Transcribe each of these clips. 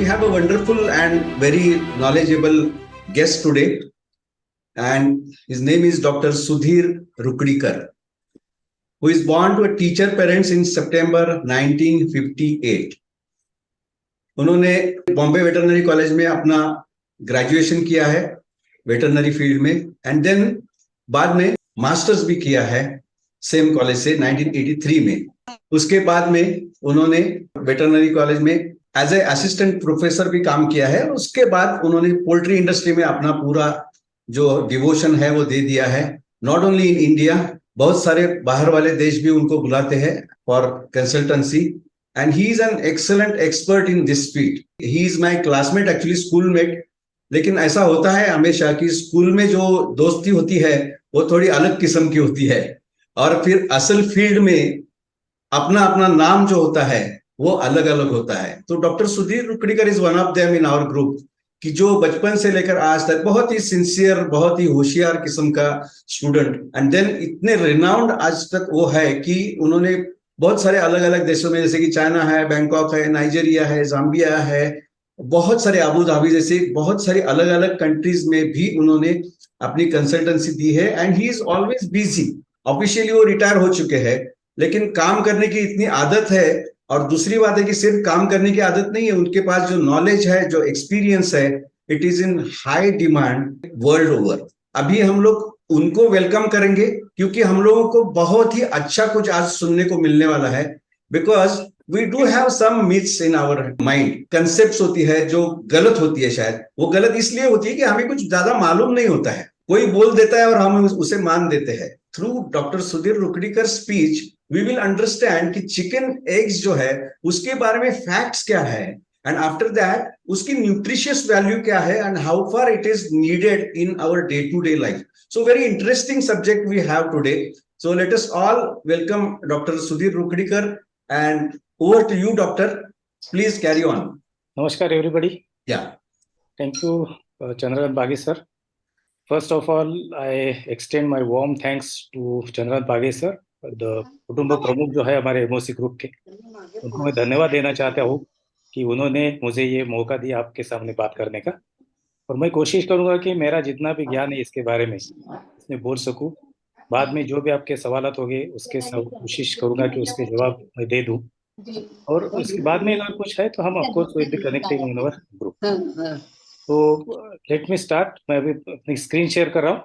have a wonderful and very knowledgeable guest today, and his name is Dr. Sudhir Rukdikar, who is born to a teacher parents in September 1958. उन्होंने Bombay veterinary college में अपना graduation किया है veterinary field में, and then बाद में masters भी किया है सेम कॉलेज से 1983 में. उसके बाद में उन्होंने वेटरनरी कॉलेज में एज ए असिस्टेंट प्रोफेसर भी काम किया है. उसके बाद उन्होंने पोल्ट्री इंडस्ट्री में अपना पूरा जो डिवोशन है वो दे दिया है. नॉट ओनली इन इंडिया, बहुत सारे बाहर वाले देश भी उनको बुलाते हैं for consultancy, and he is an excellent expert in this field. He is my classmate, actually school mate. लेकिन ऐसा होता है हमेशा कि स्कूल में जो दोस्ती होती है वो थोड़ी अलग किस्म की होती है, और फिर असल फील्ड में अपना अपना नाम जो होता है वो अलग अलग होता है. तो doctor Sudhir Rukadikar is one of them in our group, कि जो बचपन से लेकर आज तक बहुत ही सिंसियर, बहुत ही होशियार किस्म का स्टूडेंट, एंड देन इतने रिनाउंड आज तक वो है कि उन्होंने बहुत सारे अलग अलग देशों में, जैसे कि चाइना है, बैंकॉक है, नाइजीरिया है, जाम्बिया है, बहुत सारे अबू धाबी जैसे बहुत सारी अलग अलग कंट्रीज में भी उन्होंने अपनी कंसल्टेंसी दी है. And he is always busy. Officially वो रिटायर हो चुके हैं, लेकिन काम करने की इतनी आदत है. और दूसरी बात है कि सिर्फ काम करने की आदत नहीं है, उनके पास जो नॉलेज है, जो एक्सपीरियंस है, it is in high demand world over. अभी हम लोग उनको वेलकम करेंगे क्योंकि हम लोगों को बहुत ही अच्छा कुछ आज सुनने को मिलने वाला है. Because we do have some myths in our mind. Concepts होती है जो गलत होती है. शायद वो गलत इसलिए होती है कि हमें कुछ ज्यादा मालूम नहीं होता है. कोई बोल देता है और हम उसे मान देते हैं. Through doctor Sudhir Rukadikar speech we will understand कि चिकन एग्स जो है उसके बारे में फैक्ट्स क्या है, एंड आफ्टर दैट उसकी न्यूट्रिशियस वैल्यू क्या है, and how far it is needed in our day to day life. So very interesting subject we have today. So let us all welcome Dr. Sudhir Rukdikar, and over to you, doctor. Please carry on. Namaskar, everybody. Yeah. Thank you, Chandrakant Bagge sir. First of all, I extend my warm thanks to Chandrakant Bagge sir, the कुटुंब प्रमुख जो है हमारे MOC group के. उनको मैं धन्यवाद देना चाहता हूँ कि उन्होंने मुझे ये मौका दिया आपके सामने बात करने का. और मैं कोशिश करूँगा कि मेरा जितना भी ज्ञान है इसके बारे में इसमें बोल सकूँ. बाद में जो भी आपके सवालात होंगे उसके सब कोशिश करूंगा कि उसके जवाब मैं दे दूं. और उसके बाद में अगर कुछ है तो हम of course will be connecting in our group. तो लेट मी स्टार्ट. मैं अभी अपनी स्क्रीन शेयर कर रहा हूँ.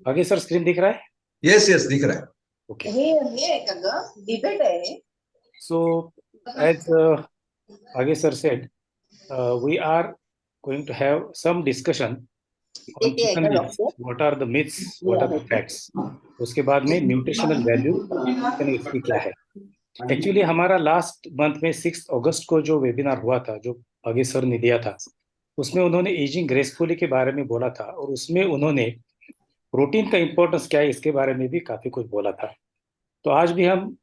आगे सर स्क्रीन दिख रहा है? यस यस दिख रहा है. ओके. सो एज आगे sir said, we are going to have some discussion on chicken myths. What are the myths? What are the facts? उसके बाद में न्यूट्रिशनल वैल्यू चिकन एग्स की क्या है. एक्चुअली हमारा लास्ट मंथ में 6 अगस्त को जो वेबिनार हुआ था, जो आगे सर ने दिया था, उसमें उन्होंने एजिंग ग्रेसफुली के बारे में बोला था. और उसमें उन्होंने प्रोटीन का इंपॉर्टेंस क्या है इसके बारे में भी काफी कुछ बोला था. तो आज भी हम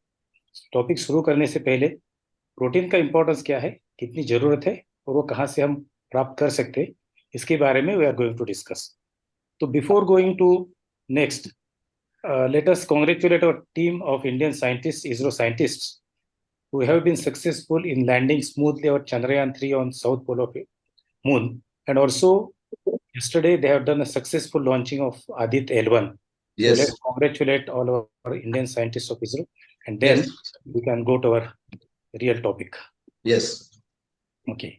टॉपिक शुरू करने से पहले प्रोटीन का इंपॉर्टेंस क्या है, कितनी जरूरत है और वो कहाँ से हम प्राप्त कर सकते, इसके बारे में we are going to discuss. तो before going to next, let us congratulate our team of Indian scientists, ISRO scientists, who have been successful in landing smoothly our Chandrayaan-3 on South Pole of Moon. And also, yesterday they have done a successful launching of Aditya L1. Yes. So let's congratulate all our Indian scientists of ISRO. And then we can go to our real topic. Yes. Okay.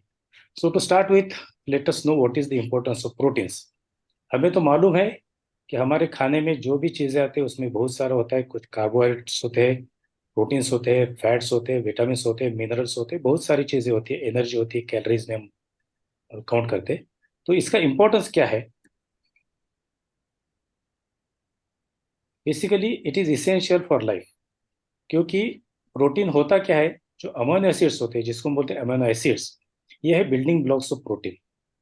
So to start with, let us know what is the importance of proteins. हमें तो मालूम है कि हमारे खाने में जो भी चीजें आती है उसमें बहुत सारा होता है. कुछ कार्बोहाइड्रेट्स होते हैं, प्रोटीन्स होते हैं, फैट्स होते हैं, विटामिन होते हैं, मिनरल्स होते हैं, बहुत सारी चीजें होती है, एनर्जी होती है, कैलोरीज में हम काउंट करते हैं. तो इसका इंपॉर्टेंस क्या है? Basically it is essential for life. क्योंकि प्रोटीन होता क्या है, जो अमीनो एसिड्स होते हैं जिसको हम बोलते हैं अमीनो एसिड्स, ये है building blocks of protein.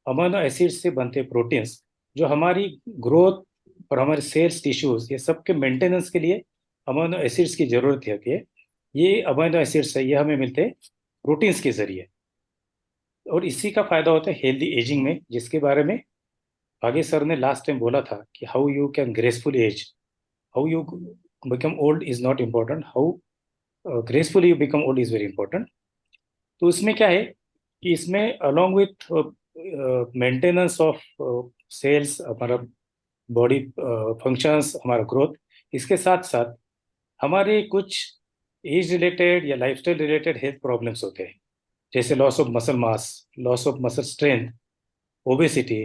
Amino acids से बनते प्रोटीन्स जो हमारी ग्रोथ और हमारे सेल्स, टिश्यूज, ये सब के मेंटेनेंस के लिए अमीनो एसिड्स की जरूरत होती है. ये अमीनो एसिड्स है, ये हमें मिलते हैं प्रोटीन्स के जरिए. और इसी का फायदा होता है हेल्दी एजिंग में, जिसके बारे में आगे सर ने लास्ट टाइम बोला था कि how you can graceful age. How you become old is not important, how gracefully you become old is very important. तो इसमें क्या है कि इसमें along with maintenance of cells, हमारा बॉडी फंक्शंस, हमारा ग्रोथ, इसके साथ साथ हमारे कुछ एज रिलेटेड या लाइफस्टाइल रिलेटेड हेल्थ प्रॉब्लम्स होते हैं, जैसे loss of muscle mass, loss of muscle strength, obesity,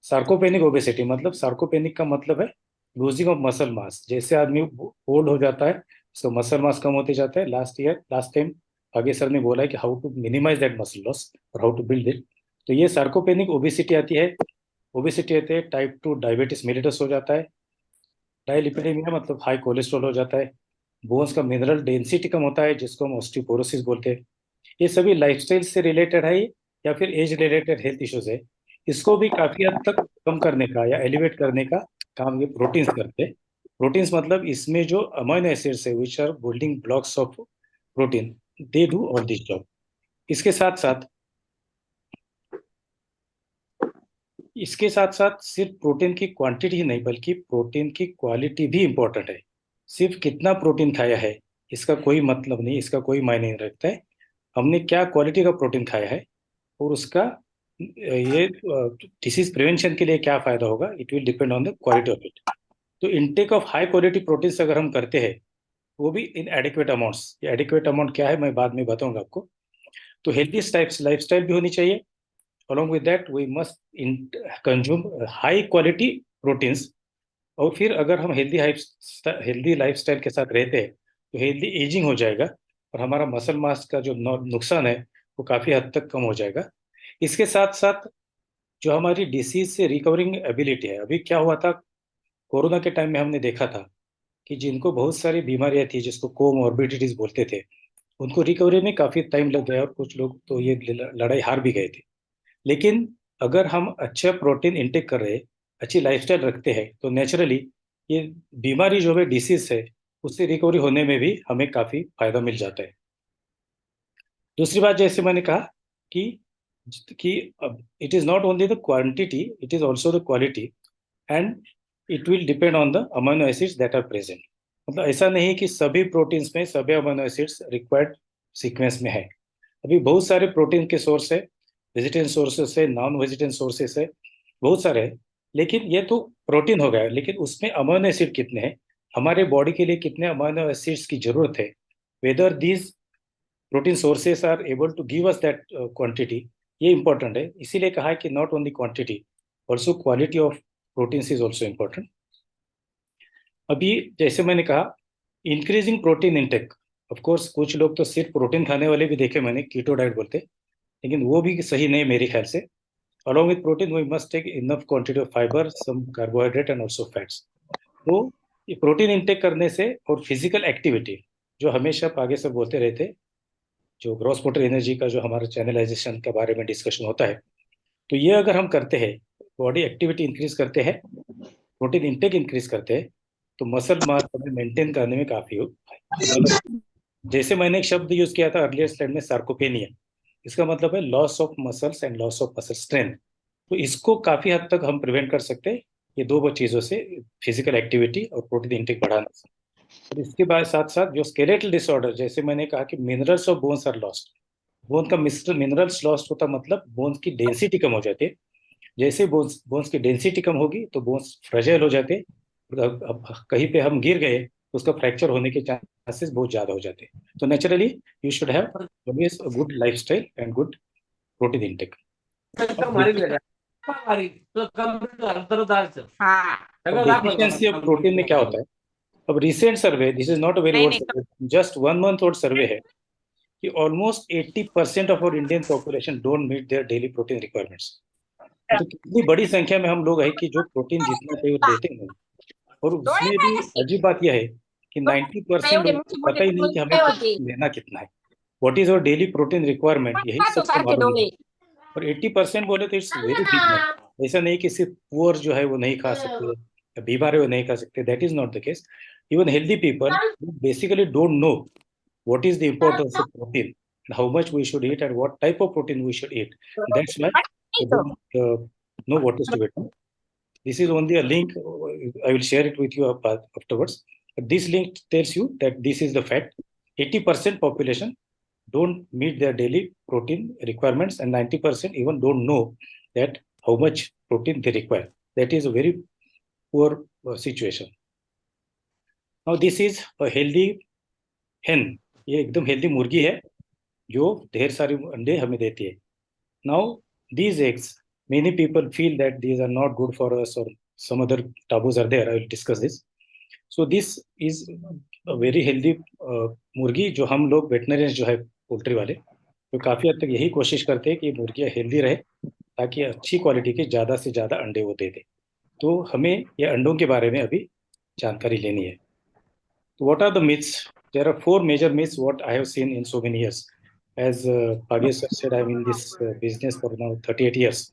sarcopenic obesity. मतलब सार्कोपेनिक का मतलब है लूजिंग ऑफ मसल मास। जैसे आदमी ओल्ड हो जाता है उसका मसल मास कम होते जाता है। लास्ट टाइम आगे सर ने बोला है कि how to minimise that muscle loss और हाउ टू बिल्ड इट। तो ये सार्कोपेनिक ओबेसिटी आती है। ओबेसिटी आती है, टाइप 2 डायबिटीज मेलिटस हो जाता है, डायलिपिडेमिया मतलब हाई कोलेस्ट्रॉल हो जाता है, बोन्स का मिनरल डेंसिटी कम होता है जिसको हम ऑस्टियोपोरोसिस बोलते हैं। ये सभी लाइफस्टाइल से रिलेटेड है या फिर एज रिलेटेड हेल्थ इश्यूज है। इसको भी काफी हद तक कम करने का या एलिवेट करने का काम ये प्रोटीन्स करते हैं। प्रोटीन्स मतलब इसमें जो अमीनो एसिड्स है which are building blocks of protein, they do all this job. इसके साथ साथ सिर्फ प्रोटीन की क्वांटिटी ही नहीं बल्कि प्रोटीन की क्वालिटी भी इंपॉर्टेंट है। सिर्फ कितना प्रोटीन खाया है इसका कोई मतलब नहीं, इसका कोई मायने नहीं रखता है। हमने क्या क्वालिटी का प्रोटीन खाया है और उसका ये डिसीज प्रिवेंशन के लिए क्या फायदा होगा, it will depend on the quality of it. तो intake of high quality proteins अगर हम करते हैं वो भी इन एडिक्वेट अमाउंट्स, ये एडिक्वेट अमाउंट क्या है मैं बाद में बताऊंगा आपको। तो हेल्दी टाइप्स लाइफस्टाइल भी होनी चाहिए। along with that we must consume high quality proteins। और फिर अगर हम हेल्दी लाइफस्टाइल के साथ रहते हैं तो हेल्दी एजिंग हो जाएगा और हमारा मसल मास का जो नुकसान है वो काफी हद तक कम हो जाएगा। इसके साथ साथ जो हमारी डिसीज से रिकवरिंग एबिलिटी है, अभी क्या हुआ था कोरोना के टाइम में हमने देखा था कि जिनको बहुत सारी बीमारियां थी जिसको कोमॉर्बिडिटीज बोलते थे उनको रिकवरी में काफी टाइम लग गया और कुछ लोग तो ये लड़ाई हार भी गए थे। लेकिन अगर हम अच्छा प्रोटीन इंटेक कर रहे हैं, अच्छी लाइफस्टाइल रखते हैं तो नेचुरली ये बीमारी जो है डिसीज है उससे रिकवरी होने में भी हमें काफी फायदा मिल जाता है। दूसरी बात जैसे मैंने कहा कि it is not only the quantity, it is also the quality and it will depend on the amino acids that are present. मतलब ऐसा नहीं कि सभी प्रोटीन्स में सभी अमीनो एसिड्स रिक्वायर्ड सीक्वेंस में है। अभी बहुत सारे प्रोटीन के सोर्स है, वेजिटेरियन सोर्सेस है, नॉन वेजिटेरियन सोर्सेस है, बहुत सारे हैं। लेकिन ये तो प्रोटीन हो गया, लेकिन उसमें अमीनो एसिड कितने हैं, हमारे बॉडी के लिए कितने अमीनो एसिड्स की जरूरत है, whether these protein sources are able to give us that quantity, ये इंपॉर्टेंट है। इसीलिए कहा है कि not only quantity also quality of proteins is also important. अभी जैसे मैंने कहा increasing protein intake, of course कुछ लोग तो सिर्फ प्रोटीन खाने वाले भी देखे मैंने, कीटो डाइट बोलते, लेकिन वो भी सही नहीं मेरे ख्याल से। along with protein we must take enough quantity of fiber, some carbohydrate and also fats। तो ये प्रोटीन इंटेक करने से और फिजिकल एक्टिविटी जो हमेशा आगे सब बोलते रहते, जो ग्रॉस मोटर एनर्जी का जो हमारा चैनलाइजेशन के बारे में डिस्कशन होता है, तो ये अगर हम करते हैं, बॉडी एक्टिविटी इंक्रीज करते हैं, प्रोटीन इंटेक इंक्रीज करते हैं, तो मसल मास हमें मेंटेन करने में काफी मतलब जैसे मैंने एक शब्द यूज किया था अर्लियर स्लाइड में सार्कोपेनिया, इसका मतलब है loss of muscles and loss of muscle strength. तो इसको काफी हद तक हम प्रिवेंट कर सकते हैं ये दो चीजों से, फिजिकल एक्टिविटी और प्रोटीन इंटेक बढ़ाने से। और इसके बाद साथ साथ जो स्केलेटल डिसऑर्डर, जैसे मैंने कहा कि minerals of bones are lost, bone का मिनरल्स लॉस्ट होता मतलब बोन्स की डेंसिटी कम हो जाती है। जैसे बोन्स की डेंसिटी कम होगी तो बोन्स फ्रेजाइल हो जाते हैं। अब कहीं पे हम गिर गए तो उसका फ्रैक्चर होने के चांसेस बहुत ज्यादा हो जाते हैं। तो naturally you should have always a good lifestyle and good protein intake. Deficiency of protein में क्या होता है, अब recent survey, this is not a very old survey, just 1 month old survey है कि almost 80% of our Indian population don't meet their daily protein requirements. तो कितनी बड़ी संख्या में हम लोग है कि जो प्रोटीन जितना चाहिए वो लेते हैं। और उसमें भी अजीब बात यह है कि 90% लोगों को पता ही नहीं कि हमें प्रोटीन लेना कितना है, what is our daily protein requirement, यही सबको मालूम नहीं। और 80% बोले तो इट्स वेरी बिग नंबर। ऐसा नहीं कि सिर्फ पुअर जो है वो नहीं खा सकते या बीमार है वो नहीं खा सकते, that is not the case. Even healthy people basically don't know what is the importance of protein and how much we should eat and what type of protein we should eat. That's why they don't know what is to be done. This is only a link. I will share it with you afterwards. But this link tells you that this is the fact. 80% population don't meet their daily protein requirements, and 90% even don't know that how much protein they require. That is a very poor situation. Now this is a healthy hen. ये एकदम healthy मुर्गी है जो ढेर सारे अंडे हमें देती है. Now these eggs, many people feel that these are not good for us, or some other taboos are there. I will discuss this. So this is a very healthy मुर्गी जो हम लोग वेटनरियंस जो है पोल्ट्री वाले, तो काफी हद तक यही कोशिश करते हैं कि मुर्गियाँ हेल्दी रहे ताकि अच्छी क्वालिटी के ज्यादा से ज्यादा अंडे वो दे दे. तो हमें ये अंडों के बारे में अभी जानकारी लेनी है. So what are the myths? There are four major myths what I have seen in so many years. As Bhagesh sir said, I'm in this business for now 38 years.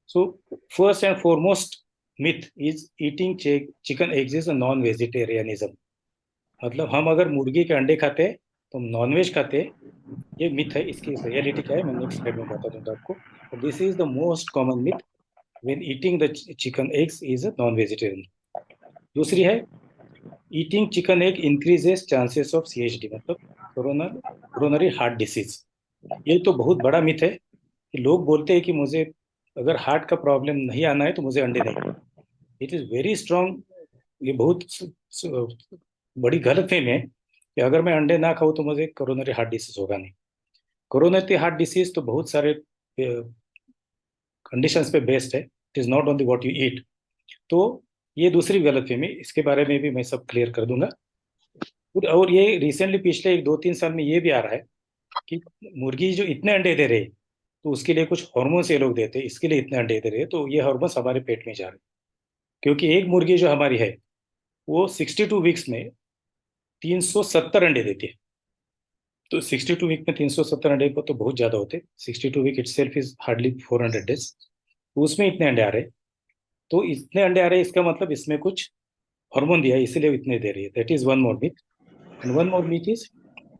So first and foremost myth is eating chicken eggs is a non-vegetarianism. मतलब हम अगर मुर्गी के अंडे खाते हैं तो हम नॉनवेज खाते हैं, ये मिथ है. इसकी रियलिटी क्या है मैं नेक्स्ट स्लाइड में बता दूंगा आपको. This is the most common myth, when eating the chicken eggs is a non vegetarian. दूसरी है eating chicken egg increases chances of CHD, मतलब कोरोनरी हार्ट डिसीज. ये तो बहुत बड़ा मिथ है कि लोग बोलते हैं कि मुझे अगर हार्ट का प्रॉब्लम नहीं आना है तो मुझे अंडे नहीं खाने. It is very strong. ये बहुत बड़ी गलतफहमी है कि अगर मैं अंडे ना खाऊं तो मुझे कोरोनरी हार्ट डिसीज होगा नहीं. कोरोनरी हार्ट डिसीज तो बहुत सारे कंडीशंस पे बेस्ड है. It is not only what you eat. तो ये दूसरी गलतफहमी, इसके बारे में भी मैं सब क्लियर कर दूंगा. और ये रिसेंटली पिछले 1-2-3 साल में ये भी आ रहा है कि मुर्गी जो इतने अंडे दे रहे हैं तो उसके लिए कुछ हार्मोन्स ये लोग देते हैं, इसके लिए इतने अंडे दे रहे हैं, तो ये हार्मोन्स हमारे पेट में जा रहे हैं. क्योंकि एक मुर्गी जो हमारी है वो 62 वीक्स में 370 अंडे देती है. तो 62 वीक में 370 अंडे को तो बहुत ज्यादा होते. 62 week itself is hardly 400 days. तो उसमें इतने अंडे आ रहे. तो इतने अंडे आ रहे इसका मतलब इसमें कुछ हार्मोन दिया है, इसलिए इतने दे रही है. That is one more myth. And one more myth is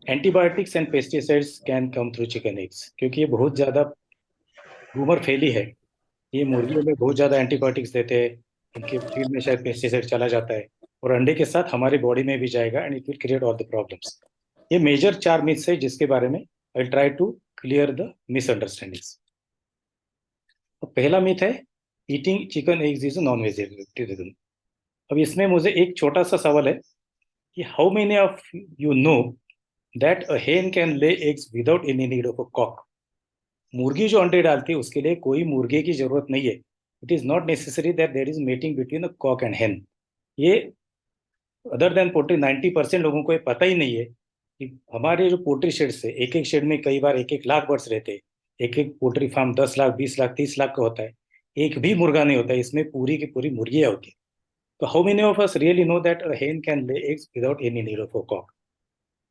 antibiotics and pesticides can come through chicken eggs. क्योंकि ये बहुत ज्यादा रूमर फैली है, ये मुर्गियों में बहुत ज्यादा एंटीबायोटिक्स देते हैं, इनके फीड में शायद पेस्टिसाइड चला जाता है और अंडे के साथ हमारी बॉडी में भी जाएगा and it will create all the problems. ये मेजर 4 मिथ्स है जिसके बारे में I will try to clear the misunderstandings. तो पहला मिथ है eating chicken eggs is non vegetarian. अब इसमें मुझे एक छोटा सा सवाल है कि how many of you know that a hen can lay eggs without any need of a cock. मुर्गी जो अंडे डालती है उसके लिए कोई मुर्गे की जरूरत नहीं है. It is not necessary that there is meeting between a cock and hen. ये अदर देन पोल्ट्री 90% लोगों को ये पता ही नहीं है कि हमारे जो पोल्ट्री शेड्स है, एक एक शेड में कई बार 1-1 लाख बर्ड्स रहते हैं. एक एक पोल्ट्री फार्म 10 लाख 20 लाख 30 लाख का होता है. एक भी मुर्गा नहीं होता है, इसमें पूरी की पूरी मुर्गियां होती है. तो how many of us really no that a hen can lay eggs without any need of a cock?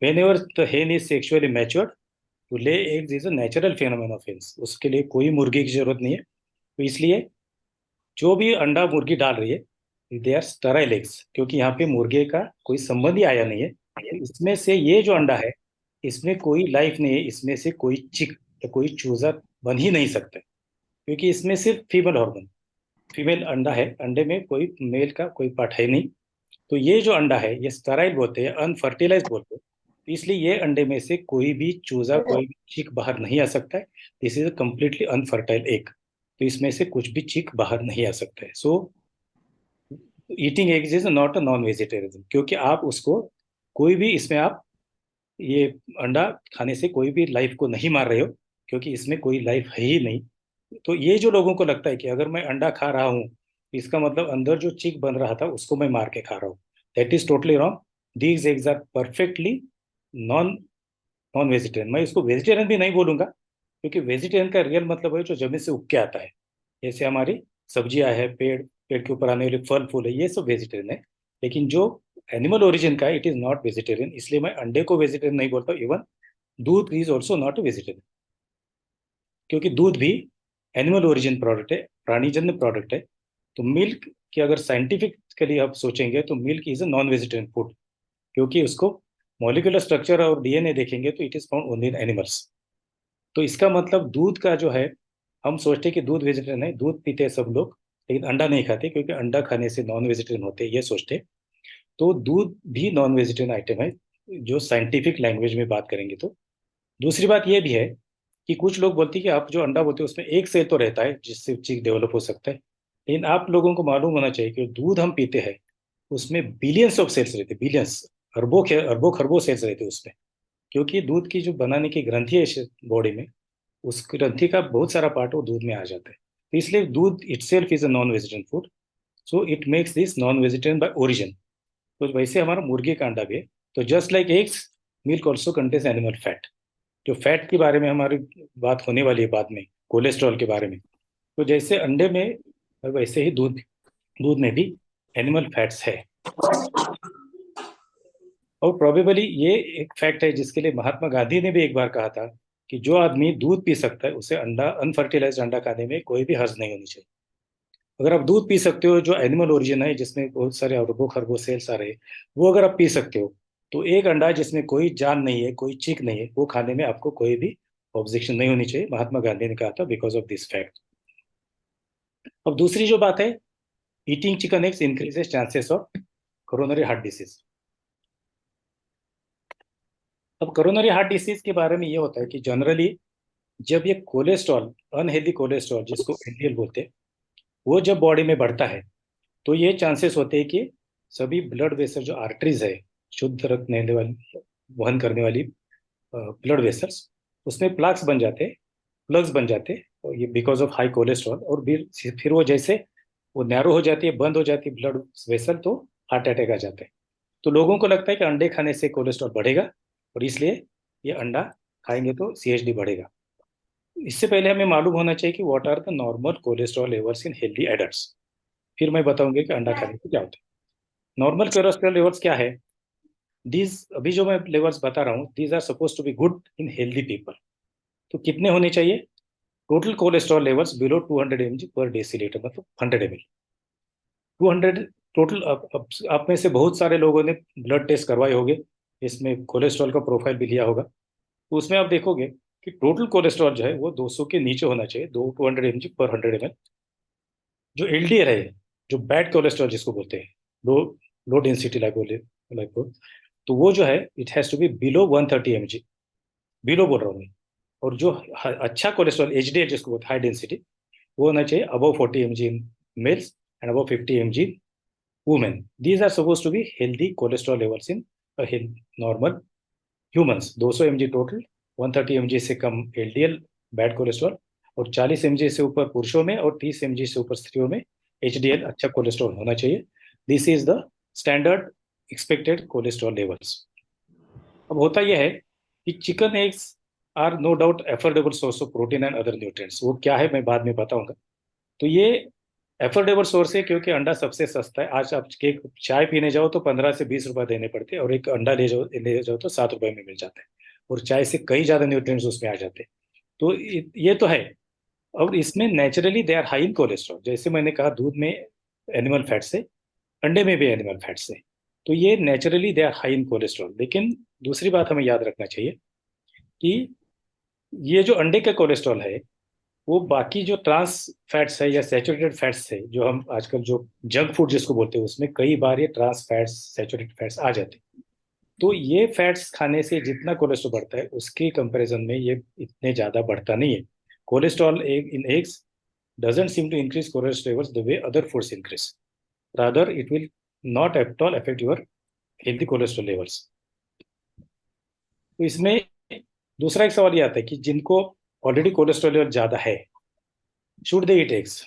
Whenever the hen is sexually matured, to lay eggs is a natural phenomenon of hens. उसके लिए कोई मुर्गी की जरूरत नहीं है. तो इसलिए जो भी अंडा मुर्गी डाल रही है दे आर स्टराइल एग्स, क्योंकि यहाँ पे मुर्गे का कोई संबंध ही आया नहीं है. तो इसमें से ये जो अंडा है इसमें कोई लाइफ नहीं है, इसमें से कोई चिक या कोई चूजा बन ही नहीं सकता, क्योंकि इसमें सिर्फ फीमेल हार्मोन, फीमेल अंडा है, अंडे में कोई मेल का कोई पार्ट है नहीं. तो ये जो अंडा है ये स्टराइल बोलते हैं, अनफर्टिलाइज बोलते हैं. तो इसलिए ये अंडे में से कोई भी चूजा कोई भी चिक बाहर नहीं आ सकता है. This is a completely unfertile egg. तो इसमें से कुछ भी चिक बाहर नहीं आ सकता है. So eating eggs is not a non vegetarian, क्योंकि आप उसको कोई भी इसमें आप ये अंडा खाने से कोई भी लाइफ को नहीं मार रहे हो, क्योंकि इसमें कोई लाइफ है ही नहीं. तो ये जो लोगों को लगता है कि अगर मैं अंडा खा रहा हूँ इसका मतलब अंदर जो चिक बन रहा था उसको मैं मार के खा रहा हूँ, that is totally wrong. These eggs are perfectly non non vegetarian. मैं इसको वेजिटेरियन भी नहीं बोलूंगा, क्योंकि वेजिटेरियन का रियल मतलब है जो जमीन से उग के आता है. जैसे हमारी सब्जियां है, पेड़ पेड़ के ऊपर आने वाले फल फूल है, ये सब वेजिटेरियन है. लेकिन जो एनिमल ओरिजिन का है इट इज नॉट वेजिटेरियन. इसलिए मैं अंडे को वेजिटेरियन नहीं बोलता. इवन दूध इज ऑल्सो नॉट वेजिटेरियन, क्योंकि दूध भी एनिमल ओरिजिन प्रोडक्ट है, प्राणीजन्य प्रोडक्ट है. तो मिल्क की अगर साइंटिफिकली आप सोचेंगे तो milk is a non vegetarian food, क्योंकि उसको मॉलिक्यूलर स्ट्रक्चर और डीएनए देखेंगे तो it is found only in animals. तो इसका मतलब दूध का जो है, हम सोचते हैं कि दूध वेजिटेरियन है, दूध पीते हैं सब लोग लेकिन अंडा नहीं खाते क्योंकि अंडा खाने से नॉन वेजिटेरियन होते हैं ये सोचते हैं. तो दूध भी नॉन वेजिटेरियन आइटम है. जो साइंटिफिक लैंग्वेज में बात करेंगे तो। दूसरी बात ये भी है कि कुछ लोग बोलते हैं कि आप जो अंडा बोलते हैं उसमें एक सेल तो रहता है जिससे चीज डेवलप हो सकता है, लेकिन आप लोगों को मालूम होना चाहिए कि दूध हम पीते हैं उसमें बिलियंस ऑफ सेल्स रहते हैं, बिलियंस, अरबों के अरबों खरबों सेल्स रहते हैं उसमें। क्योंकि दूध की जो बनाने की ग्रंथि है बॉडी में, उस ग्रंथि का बहुत सारा पार्ट वो दूध में आ जाता है। तो इसलिए दूध itself is a non vegetarian food, so it makes this non vegetarian by origin. तो वैसे हमारा मुर्गी का अंडा भी है। तो just like eggs, milk also contains animal fat. जो फैट के बारे में हमारी बात होने वाली है बाद में, कोलेस्ट्रॉल के बारे में। तो जैसे अंडे में वैसे ही दूध दूध में भी एनिमल फैट्स है। और प्रोबेबली ये एक फैक्ट है जिसके लिए महात्मा गांधी ने भी एक बार कहा था कि जो आदमी दूध पी सकता है उसे अंडा, अनफर्टिलाइज्ड अंडा खाने में कोई भी हर्ज नहीं होनी चाहिए। अगर आप दूध पी सकते हो जो एनिमल ओरिजिन है, जिसमें बहुत सारे अरबों खरबों सेल्स आ रहे हैं, वो अगर आप पी सकते हो, तो एक अंडा जिसमें कोई जान नहीं है, कोई चीक नहीं है, वो खाने में आपको कोई भी ऑब्जेक्शन नहीं होनी चाहिए। महात्मा गांधी ने कहा था बिकॉज ऑफ दिस फैक्ट। अब दूसरी जो बात है, eating chicken eggs increases chances of coronary heart disease. अब कोरोनरी हार्ट डिसीज के बारे में ये होता है कि जनरली जब ये कोलेस्ट्रॉल, अनहेल्दी कोलेस्ट्रॉल जिसको एलडीएल बोलते हैं, वो जब बॉडी में बढ़ता है, तो ये चांसेस होते हैं कि सभी ब्लड वेसल, जो आर्टरीज है, शुद्ध रक्त लेने वाली, वहन करने वाली ब्लड वेसल्स, उसमें प्लग्स बन जाते हैं, प्लग्स बन जाते हैं, और ये बिकॉज ऑफ हाई कोलेस्ट्रॉल। और फिर वो जैसे वो नैरो हो जाती है, बंद हो जाती है ब्लड वेसल, तो हार्ट अटैक आ जाता है। तो लोगों को लगता है कि अंडे खाने से कोलेस्ट्रॉल बढ़ेगा, और इसलिए ये अंडा खाएंगे तो सीएचडी बढ़ेगा। इससे पहले हमें मालूम होना चाहिए कि what are the normal cholesterol levels in healthy adults. फिर मैं बताऊंगी कि अंडा खाने से क्या होता है। नॉर्मल कोलेस्ट्रॉल लेवल्स क्या है? दीज, अभी जो मैं लेवल्स बता रहा हूँ, these are suppose to be good in healthy people. तो कितने होने चाहिए? Total cholesterol levels below 200 mg per decilitre, मतलब 100 ml। 200 टोटल। आप में से बहुत सारे लोगों ने ब्लड टेस्ट करवाए होंगे, इसमें कोलेस्ट्रॉल का प्रोफाइल भी लिया होगा। तो उसमें आप देखोगे कि टोटल कोलेस्ट्रॉल जो है वो 200 के नीचे होना चाहिए, 200 mg पर 100 ml। जो एलडीएल है, जो बैड कोलेस्ट्रॉल जिसको बोलते हैं, लो लो डेंसिटी लाइको, तो वो जो है it has to be below 130 mg, below बोल रहा हूँ मैं। और जो अच्छा कोलेस्ट्रॉल एचडीएल जिसको बोलते हैं, हाई डेंसिटी, वो होना चाहिए above 40 mg in males and above 50 mg in women. These are suppose to be healthy cholesterol levels in normal humans. 200 mg total, 130 mg से कम एलडीएल बैड कोलेस्ट्रॉल, और 40 mg से ऊपर पुरुषों में और 30 mg से ऊपर स्त्रियों में एचडीएल अच्छा कोलेस्ट्रॉल होना चाहिए। This is the standard expected cholesterol levels. अब होता यह है कि chicken eggs are no doubt affordable source of protein and other nutrients. वो क्या है मैं बाद में बताऊंगा। तो ये एफोर्डेबल सोर्स है क्योंकि अंडा सबसे सस्ता है। आज आप एक चाय पीने जाओ तो 15 से 20 रुपए देने पड़ते हैं, और एक अंडा ले जाओ तो 7 रुपए में मिल जाता है, और चाय से कई ज्यादा न्यूट्रिएंट्स उसमें आ जाते हैं। तो ये तो है। और इसमें naturally they are high in cholesterol. जैसे मैंने कहा दूध में एनिमल फैट से, अंडे में भी एनिमल फैट से, तो ये naturally they are high in cholesterol. लेकिन दूसरी बात हमें याद रखना चाहिए कि ये जो अंडे का कोलेस्ट्रॉल है, वो बाकी जो ट्रांस फैट्स है या सैचुरेटेड फैट्स है, जो हम आजकल जो जंक फूड जिसको बोलते हैं, उसमें कई बार ये ट्रांस फैट्स, सैचुरेटेड फैट्स आ जाते हैं। तो ये फैट्स खाने से जितना कोलेस्ट्रॉल बढ़ता है उसके कंपैरिजन में ये इतने ज्यादा बढ़ता नहीं है। Cholesterol in eggs doesn't seem to increase cholesterol levels the way other foods increase. Rather, it will not at all affect your healthy cholesterol levels. तो इसमें दूसरा एक सवाल ये आता है कि जिनको ऑलरेडी कोलेस्ट्रॉल लेवल ज्यादा है, should they eat eggs?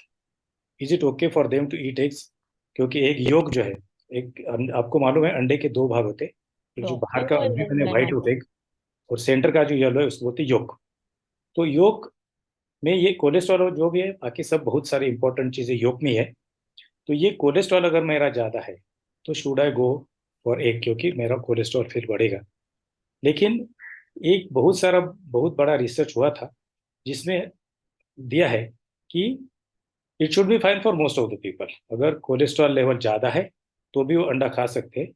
Is it okay for them to eat eggs? क्योंकि एक योग जो है, एक आपको मालूम है अंडे के दो भाग होते हैं, एक जो बाहर का व्हाइट होता है, और सेंटर का जो येलो है उसको बोलते हैं योग। तो योग में ये कोलेस्ट्रॉल जो भी है, बाकी सब बहुत सारी इंपॉर्टेंट चीजें योग में है। तो ये कोलेस्ट्रॉल अगर मेरा ज्यादा है तो should I go for egg, क्योंकि मेरा कोलेस्ट्रॉल फिर बढ़ेगा। लेकिन एक बहुत बड़ा रिसर्च हुआ था जिसमें दिया है कि it should be fine for most of the people. अगर कोलेस्ट्रॉल लेवल ज्यादा है तो भी वो अंडा खा सकते हैं,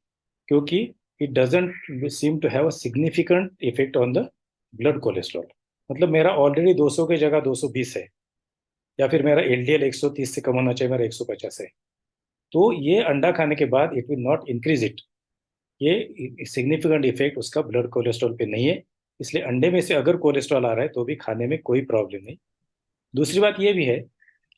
क्योंकि it doesn't seem to have a significant effect on the blood cholesterol. मतलब मेरा ऑलरेडी 200 की जगह 220 है, या फिर मेरा एलडीएल 130 से कम होना चाहिए, मेरा 150 है, तो ये अंडा खाने के बाद it will not increase it. ये सिग्निफिकेंट इफेक्ट उसका ब्लड कोलेस्ट्रॉल पे नहीं है। इसलिए अंडे में से अगर कोलेस्ट्रॉल आ रहा है तो भी खाने में कोई प्रॉब्लम नहीं। दूसरी बात ये भी है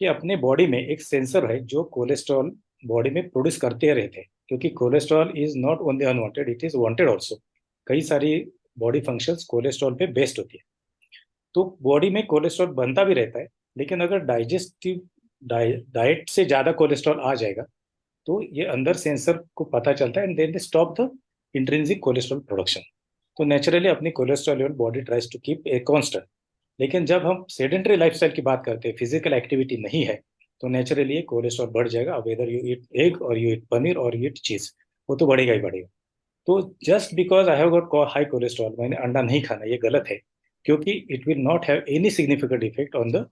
कि अपने बॉडी में एक सेंसर है जो कोलेस्ट्रॉल बॉडी में प्रोड्यूस करते रहते हैं, क्योंकि cholesterol is not only unwanted, it is wanted also. कई सारी बॉडी फंक्शंस कोलेस्ट्रॉल पे बेस्ड होती है। तो बॉडी में कोलेस्ट्रॉल बनता भी रहता है, लेकिन अगर डाइजेस्टिव डाइट से ज्यादा कोलेस्ट्रॉल आ जाएगा तो ये अंदर सेंसर को पता चलता है and then they stop the intrinsic cholesterol production. तो नेचुरली अपनी cholesterol level body tries to keep a constant. लेकिन जब हम सेडेंटरी लाइफस्टाइल की बात करते हैं, फिजिकल एक्टिविटी नहीं है, तो नेचुरली ये कोलेस्ट्रॉल बढ़ जाएगा। वेदर यू ईट एग और यू ईट पनीर और यू ईट चीज, वो तो बढ़ेगा ही बढ़ेगा। तो just because I have got high cholesterol मैंने अंडा नहीं खाना, ये गलत है, क्योंकि it will not have any significant effect on the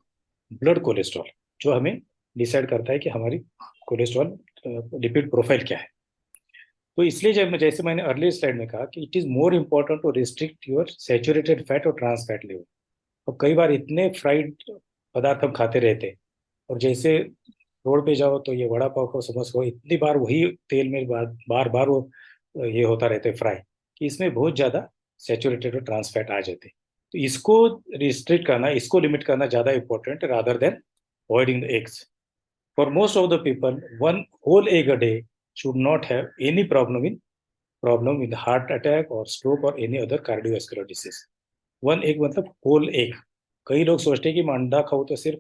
blood cholesterol, जो हमें डिसाइड करता है कि हमारी कोलेस्ट्रॉल लिपिड प्रोफाइल क्या है। तो इसलिए जब जैसे मैंने अर्ली स्लाइड में कहा कि it is more important to restrict your saturated fat और ट्रांस फैट लेवल। और कई बार इतने फ्राइड पदार्थ हम खाते रहते हैं, और जैसे रोड पे जाओ तो ये वड़ा पाव को समोसा को इतनी बार वही तेल में बार बार वो ये होता रहता है फ्राई, कि इसमें बहुत ज़्यादा सैचुरेटेड और ट्रांस फैट आ जाते हैं। तो इसको रिस्ट्रिक्ट करना, इसको लिमिट करना ज़्यादा important rather than avoiding the eggs. For most of the people one whole egg a day should not have any problem with heart attack or stroke or any other cardiovascular disease. One egg मतलब whole egg. कई लोग सोचते हैं कि मैं अंडा खाऊं तो सिर्फ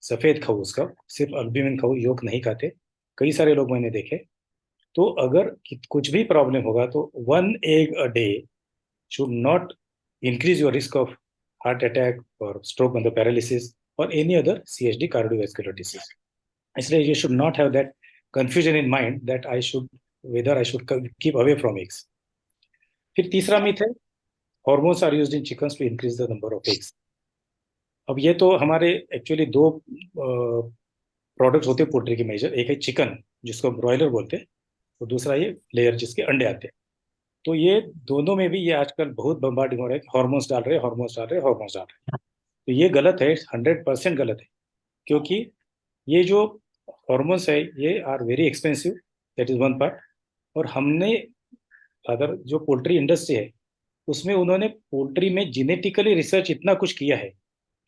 सफेद खाऊं, उसका सिर्फ अल्ब्यूमिन खाऊं, योक नहीं खाते कई सारे लोग मैंने देखे। तो अगर कुछ भी प्रॉब्लम होगा तो one egg a day should not increase your risk of heart attack और स्ट्रोक मतलब पैरालिसिस और any other CHD cardiovascular disease. इसलिए you should not have that confusion in mind that I should whether I should keep away from eggs. फिर तीसरा myth है, hormones are used in chickens to increase the number of eggs. अब ये तो हमारे actually दो products होते हैं पोल्ट्री के मेजर, एक है चिकन जिसको ब्रॉयलर बोलते हैं, और दूसरा ये लेयर जिसके अंडे आते हैं। तो ये दोनों में भी ये आजकल बहुत बम्बार्डिंग हो रहा है कि हॉर्मोन्स डाल रहे हैं, हॉर्मोन्स डाल रहे हैं, हॉर्मोन्स डाल रहे हैं। तो ये गलत है, 100% गलत है। क्योंकि ये जो हॉर्मोन्स है ये are very expensive, that is one part. और हमने अगर जो पोल्ट्री इंडस्ट्री है उसमें उन्होंने पोल्ट्री में जेनेटिकली रिसर्च इतना कुछ किया है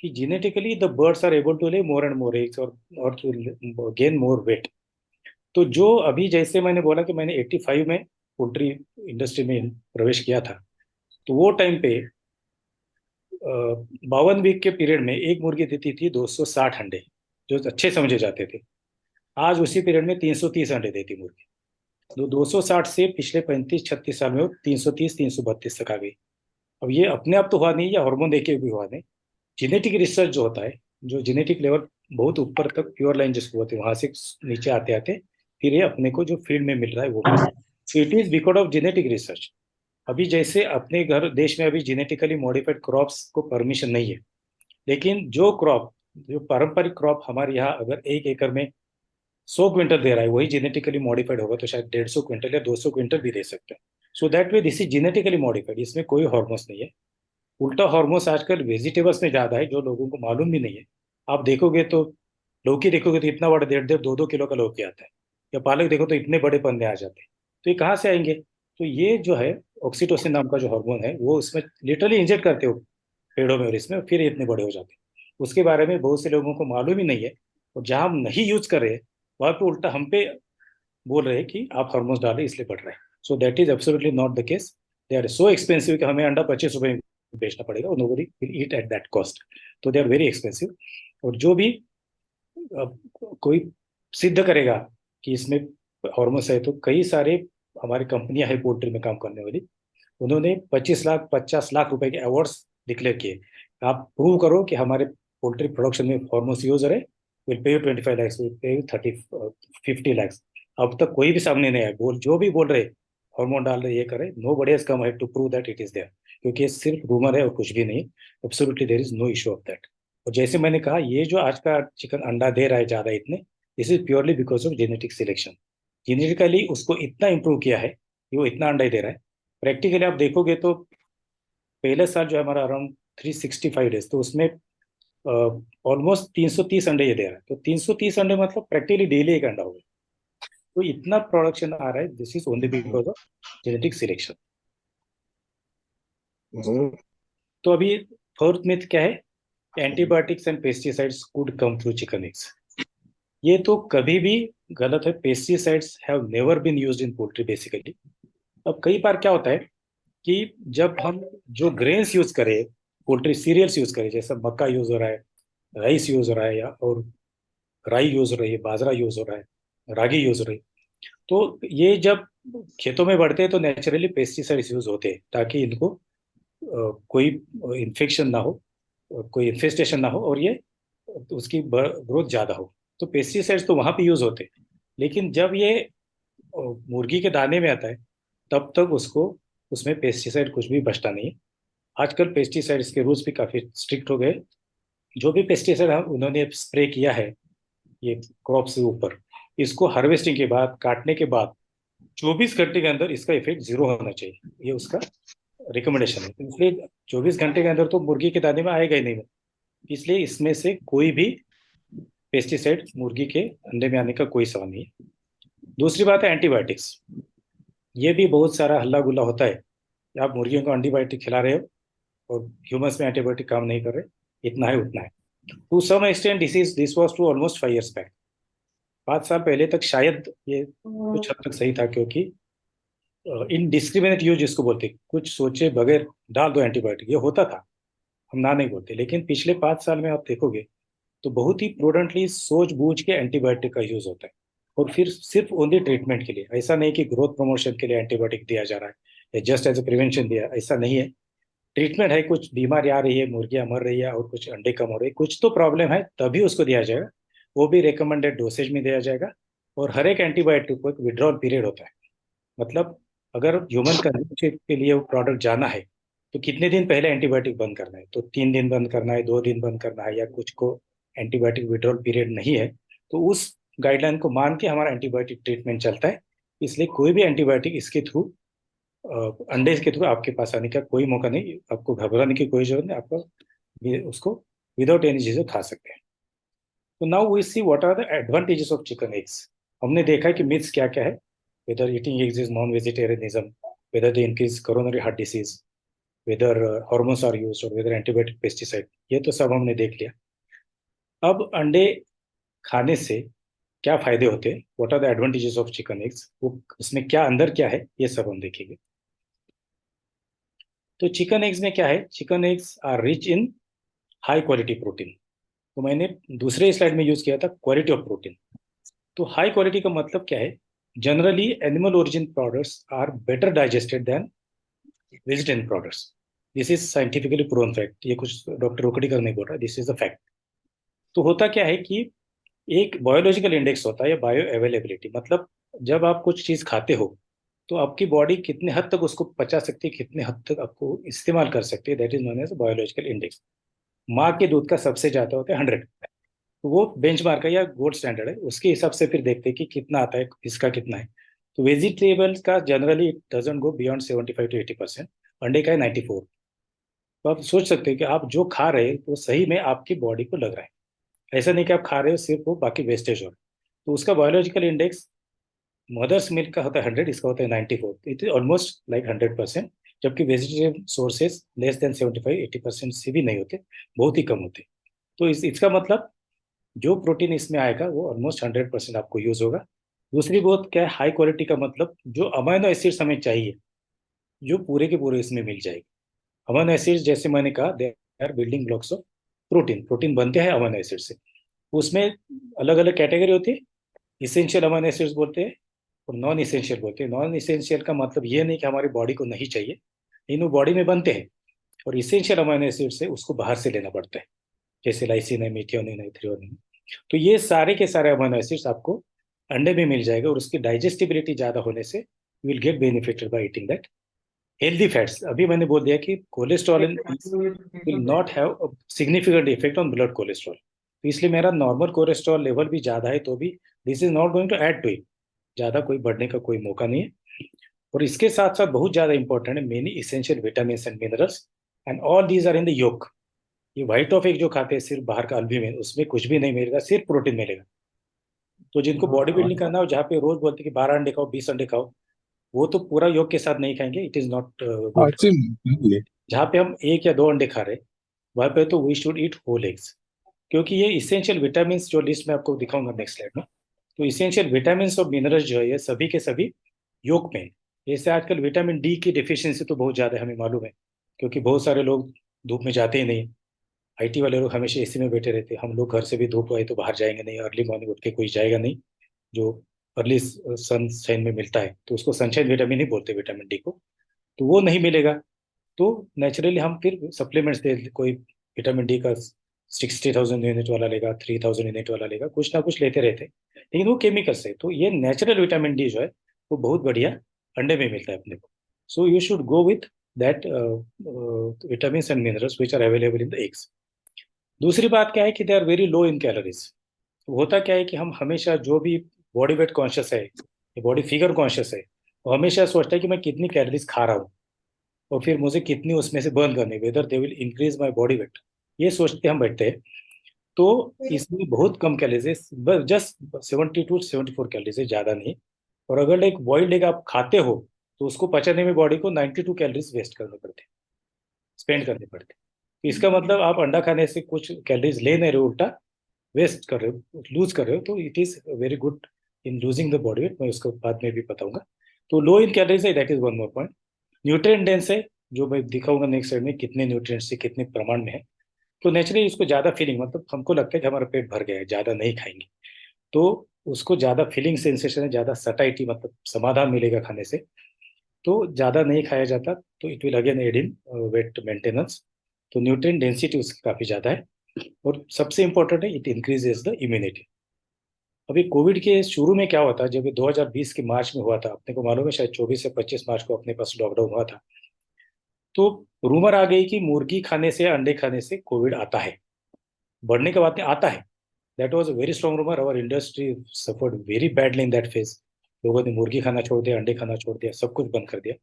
कि genetically the birds are able to lay more and more eggs और टू गेन मोर वेट। तो जो अभी जैसे मैंने बोला कि मैंने 85 में पोल्ट्री इंडस्ट्री में प्रवेश किया था, तो वो टाइम पे 52 वीक के पीरियड में एक मुर्गी देती थी 260 अंडे, जो अच्छे समझे जाते थे। आज उसी पीरियड में 330 अंडे देती मुर्गी। 260 से पिछले 35-36 साल में वो 330-332 तक आ गई। अब ये अपने आप तो हुआ नहीं, या हार्मोन देके भी हुआ नहीं। जेनेटिक रिसर्च जो होता है, जो जेनेटिक लेवल बहुत ऊपर तक प्योर लाइन जिसको होती है वहां से नीचे आते आते फिर ये अपने को जो फील्ड में मिल रहा है वो मिल रहा है। So it is because of genetic research. अभी जैसे अपने घर देश में अभी जेनेटिकली मॉडिफाइड क्रॉप्स को परमिशन नहीं है, लेकिन जो क्रॉप, जो पारंपरिक क्रॉप हमारे यहाँ अगर 1 एकड़ में 100 क्विंटल दे रहा है, वही जेनेटिकली मॉडिफाइड होगा तो शायद 150 क्विंटल या 200 क्विंटल भी दे सकते हैं। So that way this is genetically modified, इसमें कोई हॉर्मोन्स नहीं है। उल्टा हॉर्मोन्स आजकल वेजिटेबल्स में ज्यादा है जो लोगों को मालूम भी नहीं है। आप देखोगे तो लौकी देखोगे तो इतना बड़ा 1.5-2 किलो का लौकी आता है, या पालक देखो तो इतने बड़े पन्ने आ जाते हैं। तो ये कहाँ से आएंगे? तो ये जो है ऑक्सीटोसिन नाम का जो हार्मोन है वो उसमें लिटरली इंजेक्ट करते हो पेड़ों में, और इसमें फिर ये इतने बड़े हो जाते हैं। उसके बारे में बहुत से लोगों को मालूम ही नहीं है, और जहाँ हम नहीं यूज कर रहे हैं वहाँ पे उल्टा हम पे बोल रहे हैं कि आप हार्मोन्स डाल रहे हैं इसलिए बढ़ रहा है। So that is absolutely not the case. They are so expensive कि हमें अंडा 25 रुपए में बेचना पड़ेगा, और nobody will eat at that cost. तो दे आर वेरी एक्सपेंसिव। और जो भी कोई सिद्ध करेगा कि इसमें हॉर्मोन्स है, तो कई सारे हमारी कंपनियां है पोल्ट्री में काम करने वाली, उन्होंने 25 लाख 50 लाख रुपए के अवार्ड्स डिक्लेयर किए। आप प्रूव करो कि हमारे पोल्ट्री प्रोडक्शन में हॉर्मोन्स यूज हो रहे, will pay you 25 lakhs, will pay you 50 lakhs। अब तक कोई भी सामने नहीं आया, जो भी बोल रहे हार्मोन डाल रहे ये करे, nobody has come to prove that it is there, क्योंकि ये सिर्फ रूमर है और कुछ भी नहीं। Absolutely there is no issue of that. और जैसे मैंने कहा, ये जो आज का चिकन अंडा दे रहा है ज्यादा इतने, this is purely because of genetic selection. Genetically उसको इतना इंप्रूव किया है कि वो इतना अंडा ही दे रहा है। प्रैक्टिकली आप देखोगे तो पहले साल जो है हमारा अराउंड 365 डेज, तो उसमें ऑलमोस्ट 330 अंडे ये दे रहा है। तो 330 अंडे मतलब प्रैक्टिकली डेली एक अंडा होगा। तो इतना प्रोडक्शन आ रहा है, this is only because of genetic selection. तो अभी फोर्थ मिथ क्या है? Antibiotics and pesticides could come through chicken eggs. ये तो कभी भी गलत है। Pesticides have never been used in poultry basically. अब कई बार क्या होता है कि जब हम जो ग्रेन्स यूज करें, पोल्ट्री सीरियल्स यूज करें, जैसे मक्का यूज हो रहा है, राइस यूज हो रहा है, या और राई यूज हो रही है, बाजरा यूज हो रहा है, रागी यूज हो रही है, तो ये जब खेतों में बढ़ते हैं तो नेचुरली पेस्टिसाइड्स यूज होते हैं ताकि इनको कोई इन्फेक्शन ना हो, कोई इन्फेस्टेशन ना हो, और ये उसकी ग्रोथ ज्यादा हो। तो पेस्टिसाइड्स तो वहां पे यूज होते हैं, लेकिन जब ये मुर्गी के दाने में आता है तब तक उसको, उसमें पेस्टिसाइड कुछ भी बचता नहीं है। आजकल पेस्टिसाइड्स के रूल्स भी काफी स्ट्रिक्ट हो गए। जो भी पेस्टिसाइड उन्होंने स्प्रे किया है ये क्रॉप के ऊपर, इसको हार्वेस्टिंग के बाद, काटने के बाद 24 घंटे के अंदर इसका इफेक्ट जीरो होना चाहिए, ये उसका रिकमेंडेशन है। इसलिए 24 घंटे के अंदर तो मुर्गी के दाने में आएगा ही नहीं, इसलिए इसमें से कोई भी पेस्टिसाइड मुर्गी के अंडे में आने का कोई सवाल नहीं है। दूसरी बात है एंटीबायोटिक्स। ये भी बहुत सारा हल्ला गुल्ला होता है कि आप मुर्गियों को एंटीबायोटिक खिला रहे हो और ह्यूमंस में एंटीबायोटिक काम नहीं कर रहे, इतना है उतना है। To some extent this was to almost 5 years back. 5 साल पहले तक शायद ये कुछ हद तक सही था, क्योंकि इनडिस्क्रिमिनेट यूज जिसको बोलते हैं, कुछ सोचे बगैर डाल दो एंटीबायोटिक, ये होता था, हम ना नहीं बोलते। लेकिन पिछले 5 साल में आप देखोगे तो बहुत ही प्रूडेंटली सोच बूझ के एंटीबायोटिक का यूज होता है, और फिर सिर्फ ओनली ट्रीटमेंट के लिए। ऐसा नहीं कि ग्रोथ प्रमोशन के लिए एंटीबायोटिक दिया जा रहा है या जस्ट एज ए प्रिवेंशन दिया, ऐसा नहीं है। ट्रीटमेंट है, कुछ बीमारी आ रही है, मुर्गियां मर रही है, और कुछ अंडे कम हो रहे हैं, कुछ तो प्रॉब्लम है, तभी उसको दिया जाएगा। वो भी रिकमेंडेड डोसेज में दिया जाएगा। और हर एक एंटीबायोटिक को एक विड्रॉल पीरियड होता है। मतलब अगर ह्यूमन कंज्यूमशन के लिए वो प्रोडक्ट जाना है तो कितने दिन पहले एंटीबायोटिक बंद करना है? तो 3 दिन बंद करना है, 2 दिन बंद करना है, या कुछ को एंटीबायोटिक विड्रॉल पीरियड नहीं है तो उस गाइडलाइन को मान के हमारा एंटीबायोटिक ट्रीटमेंट चलता है। इसलिए कोई भी एंटीबायोटिक इसके थ्रू, अंडे के थ्रू आपके पास आने का कोई मौका नहीं। आपको घबराने की कोई जरूरत नहीं, आपको उसको विदाउट एनी चीजें खा सकते हैं। तो now we see what are the advantages of chicken eggs. हमने देखा है कि मिथ्स क्या क्या है, whether eating eggs is non vegetarianism, whether they increase coronary heart disease, whether hormones are used, और वेदर एंटीबायोटिक पेस्टिसाइड, ये तो सब हमने देख लिया। अब अंडे खाने से क्या फायदे होते हैं, what are the advantages of chicken eggs, वो उसमें क्या अंदर क्या है, ये सब हम देखेंगे। तो चिकन एग्स में क्या है? Chicken eggs are rich in high quality protein. तो मैंने दूसरे स्लाइड में यूज किया था क्वालिटी ऑफ प्रोटीन। तो हाई क्वालिटी का मतलब क्या है? Generally animal origin products are better digested than vegetarian products. This is scientifically proven fact. ये कुछ डॉक्टर रोकड़ीकर नहीं बोल रहा, दिस इज अ फैक्ट। तो होता क्या है कि एक बायोलॉजिकल इंडेक्स होता है या बायो अवेलेबिलिटी, मतलब जब आप कुछ चीज खाते हो तो आपकी बॉडी कितने हद तक उसको पचा सकती है, कितने हद तक आपको इस्तेमाल कर सकती है, that is known as biological index. माँ के दूध का सबसे ज्यादा होता है 100, तो वो बेंचमार्क है या गोल्ड स्टैंडर्ड है, उसके हिसाब से फिर देखते हैं कि कितना आता है, इसका कितना है। तो वेजिटेबल्स का generally it doesn't go beyond 75 to 80%। अंडे का है 94। तो आप सोच सकते हैं कि आप जो खा रहे हैं वो सही में आपकी बॉडी को लग रहा है। ऐसा नहीं कि आप खा रहे हो सिर्फ वो बाकी वेस्टेज हो रहा है। तो उसका बायोलॉजिकल इंडेक्स मदर्स मिल्क का होता है 100, इसका होता है 94। It is almost like 100%। जबकि वेजिटेरियन सोर्सेज लेस देन 75-80% से भी नहीं होते, बहुत ही कम होते। तो इसका मतलब जो प्रोटीन इसमें आएगा वो ऑलमोस्ट 100% आपको यूज होगा। दूसरी बात क्या है हाई क्वालिटी का? मतलब जो अमाइनो एसिड्स हमें चाहिए, जो पूरे के पूरे इसमें मिल जाएगी। अमाइनो एसिड्स जैसे मैंने कहा they are building blocks of protein. Protein बनते हैं अमाइनो एसिड से। उसमें अलग अलग कैटेगरी होती है। इसेंशियल अमाइनो एसिड्स बोलते हैं और नॉन इसेंशियल बोलते हैं। नॉन इसेंशियल का मतलब ये नहीं कि हमारी बॉडी को नहीं चाहिए, लेकिन वो बॉडी में बनते हैं। और इसेंशियल अमाइनो एसिड से उसको बाहर से लेना पड़ता है, जैसे लाइसिन है, मीथियोनिन है, थ्रियोनिन। तो ये सारे के सारे अमीनो एसिड्स आपको अंडे में मिल जाएगा, और उसकी डाइजेस्टिबिलिटी ज्यादा होने से you will get benefited by eating that. Healthy fats, अभी मैंने बोल दिया कि cholesterol will not have significant effect on blood cholesterol. तो इसलिए मेरा नॉर्मल कोलेस्ट्रॉल लेवल भी ज्यादा है तो भी this is not going to add to it, ज्यादा कोई बढ़ने का कोई मौका नहीं है। और इसके साथ साथ बहुत ज्यादा इंपॉर्टेंट है many essential vitamin and minerals, and all these are in the yolk. ये व्हाइट ऑफ एग जो खाते हैं सिर्फ बाहर का, अल्बुमिन, उसमें कुछ भी नहीं मिलेगा, सिर्फ प्रोटीन मिलेगा। तो जिनको बॉडी बिल्डिंग करना हो, जहाँ पे रोज बोलते हैं कि 12 अंडे खाओ, 20 अंडे खाओ, वो तो पूरा योग के साथ नहीं खाएंगे, it is not good. Actually, जहाँ पे हम 1 या 2 अंडे खा रहे, वहां पे तो we should eat whole eggs, क्योंकि ये इसेंशियल विटामिन जो लिस्ट में आपको दिखाऊंगा नेक्स्ट स्लाइड में, तो इसेंशियल विटामिन और मिनरल्स जो है ये सभी के सभी योग में है। जैसे आजकल विटामिन डी की डिफिशियंसी तो बहुत ज्यादा है, हमें मालूम है, क्योंकि बहुत सारे लोग धूप में जाते ही नहीं। आईटी वाले लोग हमेशा एसी में बैठे रहते हैं, हम लोग घर से भी धूप आए तो बाहर जाएंगे नहीं, अर्ली मॉर्निंग उठ के कोई जाएगा नहीं, जो अर्ली सनशाइन में मिलता है, तो उसको सनशाइन विटामिन ही बोलते हैं, विटामिन डी को। तो वो नहीं मिलेगा, तो नेचुरली हम फिर सप्लीमेंट्स दे, कोई विटामिन डी का 60,000 यूनिट वाला लेगा, 3,000 यूनिट वाला लेगा, कुछ ना कुछ लेते रहते हैं, लेकिन वो केमिकल्स है। तो ये नेचुरल विटामिन डी जो है वो बहुत बढ़िया अंडे में मिलता है अपने को। So you should go with that vitamin and minerals which are available in the eggs. दूसरी बात क्या है कि they are very low in calories. होता क्या है कि हम हमेशा जो भी बॉडी वेट कॉन्शियस है, बॉडी फिगर कॉन्शियस है, वो हमेशा सोचता है कि मैं कितनी कैलोरीज खा रहा हूँ और फिर मुझे कितनी उसमें से बर्न करनी, whether they will increase my body weight, ये सोचते हम बैठते हैं। तो इसमें बहुत कम कैलोरीज, बस जस्ट 72 से 74 कैलोरीज, ज़्यादा नहीं। और अगर एक बॉइल्ड एग आप खाते हो तो उसको पचाने में बॉडी को 92 कैलोरीज वेस्ट करने पड़ते, स्पेंड करने पड़ते। तो इसका मतलब आप अंडा खाने से कुछ कैलोरीज ले नहीं रहे हो, उल्टा वेस्ट कर रहे हो, लूज कर रहे हो। तो it is very good in losing the body weight, मैं उसको बाद में भी बताऊंगा। तो लो इन कैलोरीज है, that is one more point. Nutrient dense है, जो मैं दिखाऊंगा नेक्स्ट स्लाइड में, कितने न्यूट्रिएंट्स से कितने प्रमाण में है। तो नेचुरली इसको ज्यादा फीलिंग, मतलब हमको लगता है कि हमारा पेट भर गया है, ज्यादा नहीं खाएंगे, तो उसको ज्यादा फीलिंग सेंसेशन है, ज्यादा सटाइटी, मतलब समाधान मिलेगा खाने से, तो ज्यादा नहीं खाया जाता। तो it will again aid in weight maintenance. तो न्यूट्रिएंट डेंसिटी उसकी काफी ज्यादा है। और सबसे इंपॉर्टेंट है, इट इंक्रीजेस द इम्यूनिटी। अभी कोविड के शुरू में क्या हुआ था, जब ये 2020 के मार्च में हुआ था, अपने को मालूम है शायद 24 से 25 मार्च को अपने पास लॉकडाउन हुआ था, तो रूमर आ गई कि मुर्गी खाने से, अंडे खाने से कोविड आता है। बढ़ने के बाद में आता है, that was a very strong rumour. Our industry suffered very badly in that phase. लोगों ने मुर्गी खाना छोड़ दिया, अंडे खाना छोड़ दिया, सब कुछ बंद कर दिया।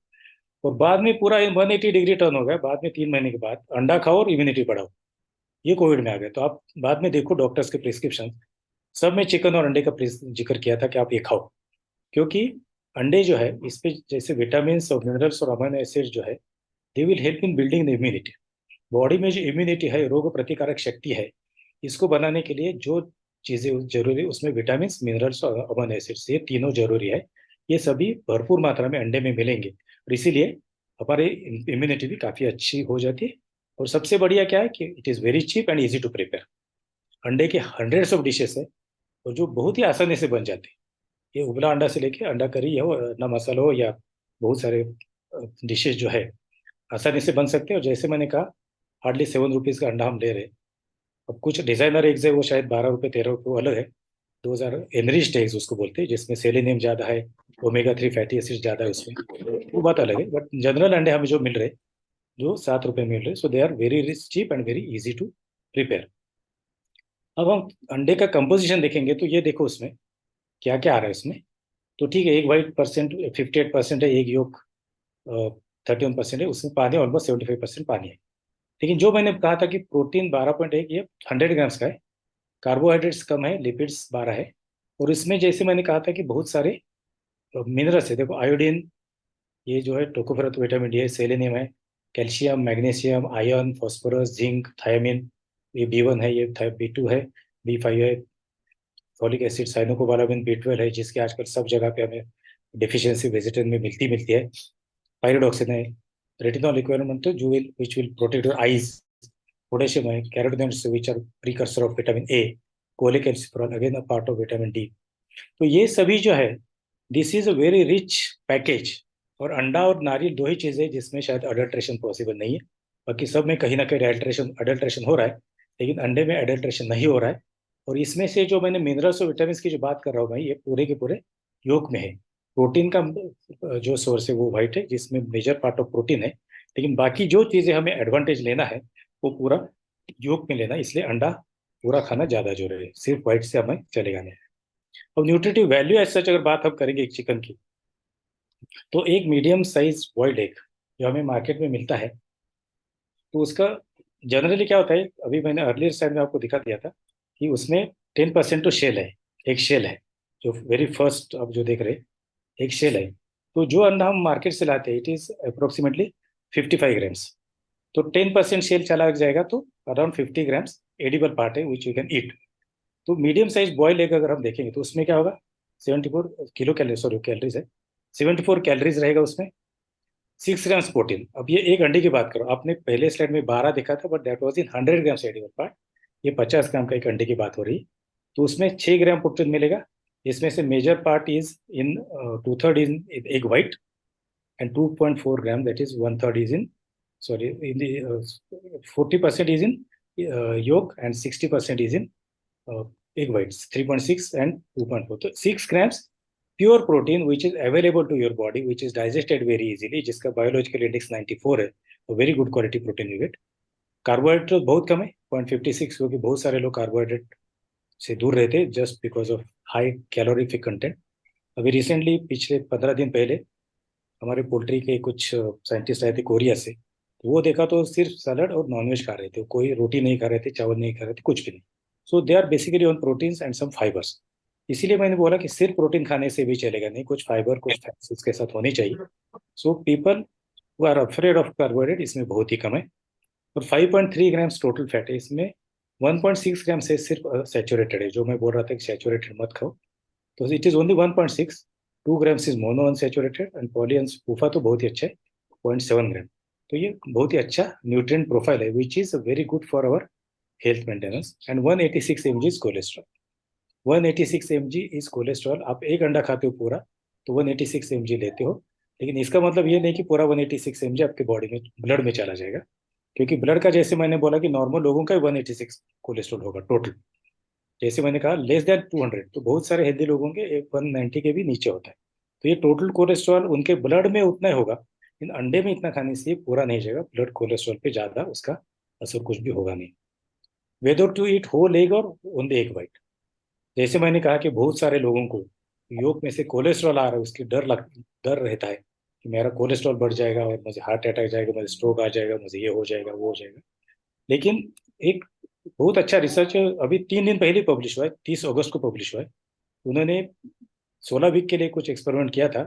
और बाद में पूरा 180 डिग्री टर्न हो गया। बाद में 3 महीने के बाद अंडा खाओ और इम्यूनिटी बढ़ाओ, ये कोविड में आ गया। तो आप बाद में देखो डॉक्टर्स के प्रिस्क्रिप्शन, सब में चिकन और अंडे का जिक्र किया था कि आप ये खाओ, क्योंकि अंडे जो है इस पे जैसे विटामिन और मिनरल्स और अमीनो एसिड जो है, they will help in building the immunity. Body में जो इम्यूनिटी है, रोग प्रतिकारक शक्ति है, इसको बनाने के लिए जो चीजें जरूरी है, उसमें विटामिन, मिनरल्स और अमीनो एसिड्स, ये तीनों जरूरी है। ये सभी भरपूर मात्रा में अंडे में मिलेंगे, और इसीलिए हमारी इम्यूनिटी भी काफी अच्छी हो जाती है। और सबसे बढ़िया क्या है कि it is very cheap and easy to prepare. अंडे के हंड्रेड्स ऑफ डिशेस है, और जो बहुत ही आसानी से बन जाते हैं। ये उबला अंडा से लेके अंडा करी हो, ना मसाला हो, या बहुत सारे डिशेस जो है आसानी से बन सकते हैं। और जैसे मैंने कहा, हार्डली 7 रुपीज़ का अंडा हम ले रहे हैं। अब कुछ डिजाइनर एग्स है, वो शायद 12 रुपये 13 रुपये, वो अलग है। 2000 एनरिच्ड एग्स उसको बोलते हैं, जिसमें सेलेनियम ज्यादा है, ओमेगा 3 फैटी एसिड ज्यादा है उसमें, वो बात अलग है। बट जनरल अंडे हमें जो मिल रहे हैं, जो 7 रुपये मिल रहे हैं, so they are very rich, cheap and very easy to prepare. अब हम अंडे का कंपोजिशन देखेंगे, तो ये देखो उसमें क्या क्या आ रहा है उसमें। तो ठीक है, एक वाइट परसेंट 58% है, एक योग 31% है, उसमें पानी ऑलमोस्ट 75% पानी है। लेकिन जो मैंने कहा था कि प्रोटीन 12.1, ये 100 ग्राम्स का है, कार्बोहाइड्रेट्स कम है, लिपिड्स 12 है। और इसमें जैसे मैंने कहा था कि बहुत सारे मिनरल्स है, देखो आयोडीन, ये जो है टोकोफेरस, विटामिन डी है, सेलेनियम है, calcium, magnesium, iron, phosphorus, zinc, thiamine, ये B1 है, ये B2 है, B5 है, फॉलिक एसिड, साइनोकोबालामिन, B12 है, जिसके आजकल सब जगह पे हमें डिफिशियंसी वेजिटेबल में मिलती मिलती है। पायरिडॉक्सिन है, रेटिनॉल रिक्वायरमेंट जो will which will protect your eyes, potassium है, carotenoids which are precursor of vitamin A, folic acid again a part of vitamin D. तो ये सभी जो है, this is a very rich package. और अंडा और नारियल दो ही चीजें हैं जिसमें शायद अडल्ट्रेशन पॉसिबल नहीं है, बाकी सब में कहीं ना कहीं अडल्ट्रेशन अडल्ट्रेशन हो रहा है, लेकिन अंडे में अडल्ट्रेशन नहीं हो रहा है। और इसमें से जो मैंने मिनरल्स और विटामिन की जो बात कर रहा हूँ भाई, ये पूरे के पूरे योग में है। प्रोटीन का जो सोर्स है वो व्हाइट है, जिसमें मेजर पार्ट ऑफ प्रोटीन है, लेकिन बाकी जो चीजें हमें एडवांटेज लेना है वो पूरा योग में लेना है। इसलिए अंडा पूरा खाना ज्यादा जरूरी है, सिर्फ व्हाइट से हमें चलेगा नहीं। अब न्यूट्रिटिव वैल्यू एज सच अगर बात हम करेंगे एक चिकन की, तो एक मीडियम साइज बॉइल्ड एग जो हमें मार्केट में मिलता है, तो उसका जनरली क्या होता है, अभी मैंने अर्लियर साइड में आपको दिखा दिया था कि उसमें 10% तो शेल है, एक शेल है। जो वेरी फर्स्ट आप जो देख रहे हैं, एक शेल है। तो जो अंडा हम मार्केट से लाते हैं, इट इज अप्रोक्सीमेटली 55 ग्राम्स। तो 10% शेल चला जाएगा, तो अराउंड 50 ग्राम्स एडिबल पार्ट है विच यू कैन ईट। तो मीडियम साइज बॉयल एग अगर हम देखेंगे तो उसमें क्या होगा, 74 किलो कैलोरी, सॉरी कैलोरीज है, 74 कैलोरीज रहेगा उसमें, 6 ग्राम्स प्रोटीन। अब ये एक अंडे की बात करो, आपने पहले स्लाइड में 12 देखा था, but that was in 100 grams edible part. ये 50 ग्राम का एक अंडे की बात हो रही है। तो उसमें 6 ग्राम प्रोटीन मिलेगा। इसमें से major part is in 2/3 in egg white, and 2.4 gram, that is 1/3 is in, sorry, in the 40% is in yolk and 60% is in uh, egg whites, 3.6 and 2.4. So 6 grams pure protein which is available to your body, which is digested very easily, जिसका biological index 94 है, तो very good quality protein you get. Carbohydrate बहुत कम है, 0.56, क्योंकि बहुत सारे लोग carbohydrate से दूर रहते हैं just because of high calorific content. अभी रिसेंटली पिछले 15 दिन पहले हमारे पोल्ट्री के कुछ साइंटिस्ट आए थे कोरिया से, तो वो देखा तो सिर्फ सलाद और नॉनवेज खा रहे थे, कोई रोटी नहीं खा रहे थे, चावल नहीं खा रहे थे, कुछ भी नहीं। So they are basically on proteins and some fibres. इसीलिए मैंने बोला कि सिर्फ प्रोटीन खाने से भी चलेगा नहीं, कुछ फाइबर कुछ फैट्स उसके साथ होने चाहिए। So people who are afraid of carbohydrate इसमें बहुत ही कम है। और 5.3 ग्राम्स टोटल फैट है इसमें, 1.6 ग्राम से सिर्फ सैचुरेटेड है, जो मैं बोल रहा था कि सैचुरेटेड मत खाओ, तो it is only 1.6। 2 grams is mono unsaturated and polyunsaturated तो बहुत ही अच्छा है, 0.7 ग्राम। तो ये बहुत ही अच्छा न्यूट्रिएंट प्रोफाइल है which is very good for our health maintenance. And 186 mg is cholesterol, 186 mg is cholesterol. आप एक अंडा खाते हो पूरा तो 186 mg लेते हो, लेकिन इसका मतलब ये नहीं कि पूरा 186 mg आपके बॉडी में ब्लड में चला जाएगा, क्योंकि ब्लड का जैसे मैंने बोला कि नॉर्मल लोगों का 186 कोलेस्ट्रॉल होगा टोटल। जैसे मैंने कहा लेस देन 200, तो बहुत सारे हेल्दी लोगों के 190 के भी नीचे होता है। तो ये टोटल कोलेस्ट्रॉल उनके ब्लड में उतना ही होगा, इन अंडे में इतना खाने से पूरा नहीं जाएगा, ब्लड कोलेस्ट्रॉल पे ज्यादा उसका असर कुछ भी होगा नहीं। Whether to eat whole egg और ओनली एग वाइट। जैसे मैंने कहा कि बहुत सारे लोगों को योग में से कोलेस्ट्रॉल आ रहा है, उसकी डर रहता है कि मेरा कोलेस्ट्रॉल बढ़ जाएगा और मुझे हार्ट अटैक जाएगा, मुझे स्ट्रोक आ जाएगा, मुझे ये हो जाएगा वो हो जाएगा। लेकिन एक बहुत अच्छा रिसर्च अभी 3 दिन पहले पब्लिश हुआ है, 30 अगस्त को पब्लिश हुआ है। उन्होंने 16 वीक के लिए कुछ एक्सपेरिमेंट किया था,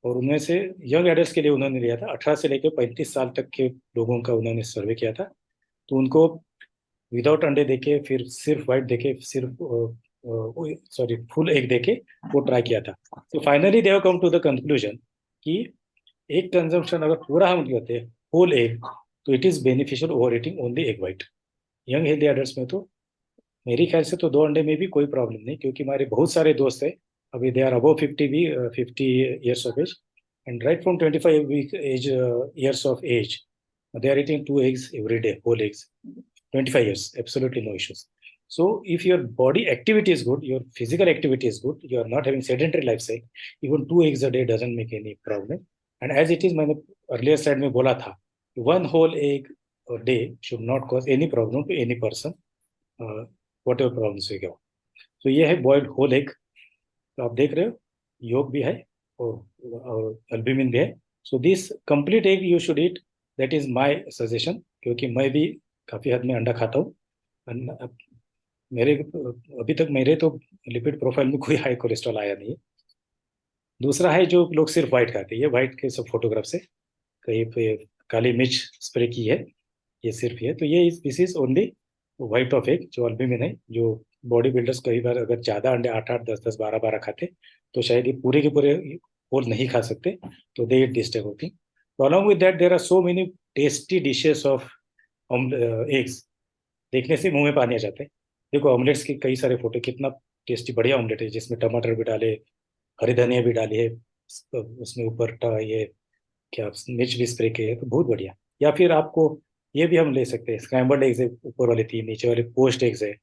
और उनमें से यंग एडल्ट के लिए उन्होंने लिया था, 18 से लेकर 35 साल तक के लोगों का उन्होंने सर्वे किया था। तो उनको विदाउट अंडे देके, फिर सिर्फ वाइट देके, सिर्फ सॉरी फुल एग देके वो ट्राई किया था। तो finally they have come to the conclusion कि एग कंजम्पशन अगर पूरा हम करते हैं होल एग, तो it is beneficial over eating only egg white. Young healthy adults में तो मेरे ख्याल से तो 2 अंडे में भी कोई प्रॉब्लम नहीं, क्योंकि हमारे बहुत सारे दोस्त हैं अभी, दे आर अबव 50 भी, 50 years of age, and right from 25 week age years of age, they are eating 2 eggs every day, whole eggs, 25 years, absolutely no issues. So if your body activity is good, your physical activity is good, you are not having sedentary lifestyle, even 2 eggs a day doesn't make any problem. And as it is, मैंने earlier slide में बोला था, one whole egg a day should not cause any problem to any person, whatever problems we go. तो ये है boiled whole egg. तो आप देख रहे हो योग भी है और अल्बुमिन भी है। So this complete egg you should eat, that is my suggestion, क्योंकि मैं भी काफी हद में अंडा खाता हूँ। मेरे अभी तक मेरे तो लिपिड प्रोफाइल में कोई हाई कोलेस्ट्रॉल आया नहीं है। दूसरा है जो लोग सिर्फ व्हाइट खाते हैं, ये व्हाइट के सब फोटोग्राफ्स है, कहीं पे काली मिर्च स्प्रे की है, ये सिर्फ ये, तो ये this is only white of egg, जो अल्बुमिन है। जो बॉडी बिल्डर्स कई बार अगर ज्यादा अंडे 8-8, 10-10, 12-12 खाते, तो शायद ये पूरे के पूरे होल नहीं खा सकते, तो they eat this type of thing. तो along with that there are so many tasty dishes of eggs, देखने से मुंह में पानी आ जाता है। देखो ऑमलेट्स के कई सारे फोटो, कितना टेस्टी बढ़िया ऑमलेट है, जिसमें टमाटर भी डाले, हरी धनिया भी डाली है, उसमें ऊपर ये क्या मिर्च भी स्प्रे की है, तो बहुत बढ़िया। या फिर आपको ये भी हम ले सकते हैं, स्क्रैम्बल्ड एग्स है, ऊपर वाले 3, नीचे वाले पोस्ट एग्स है।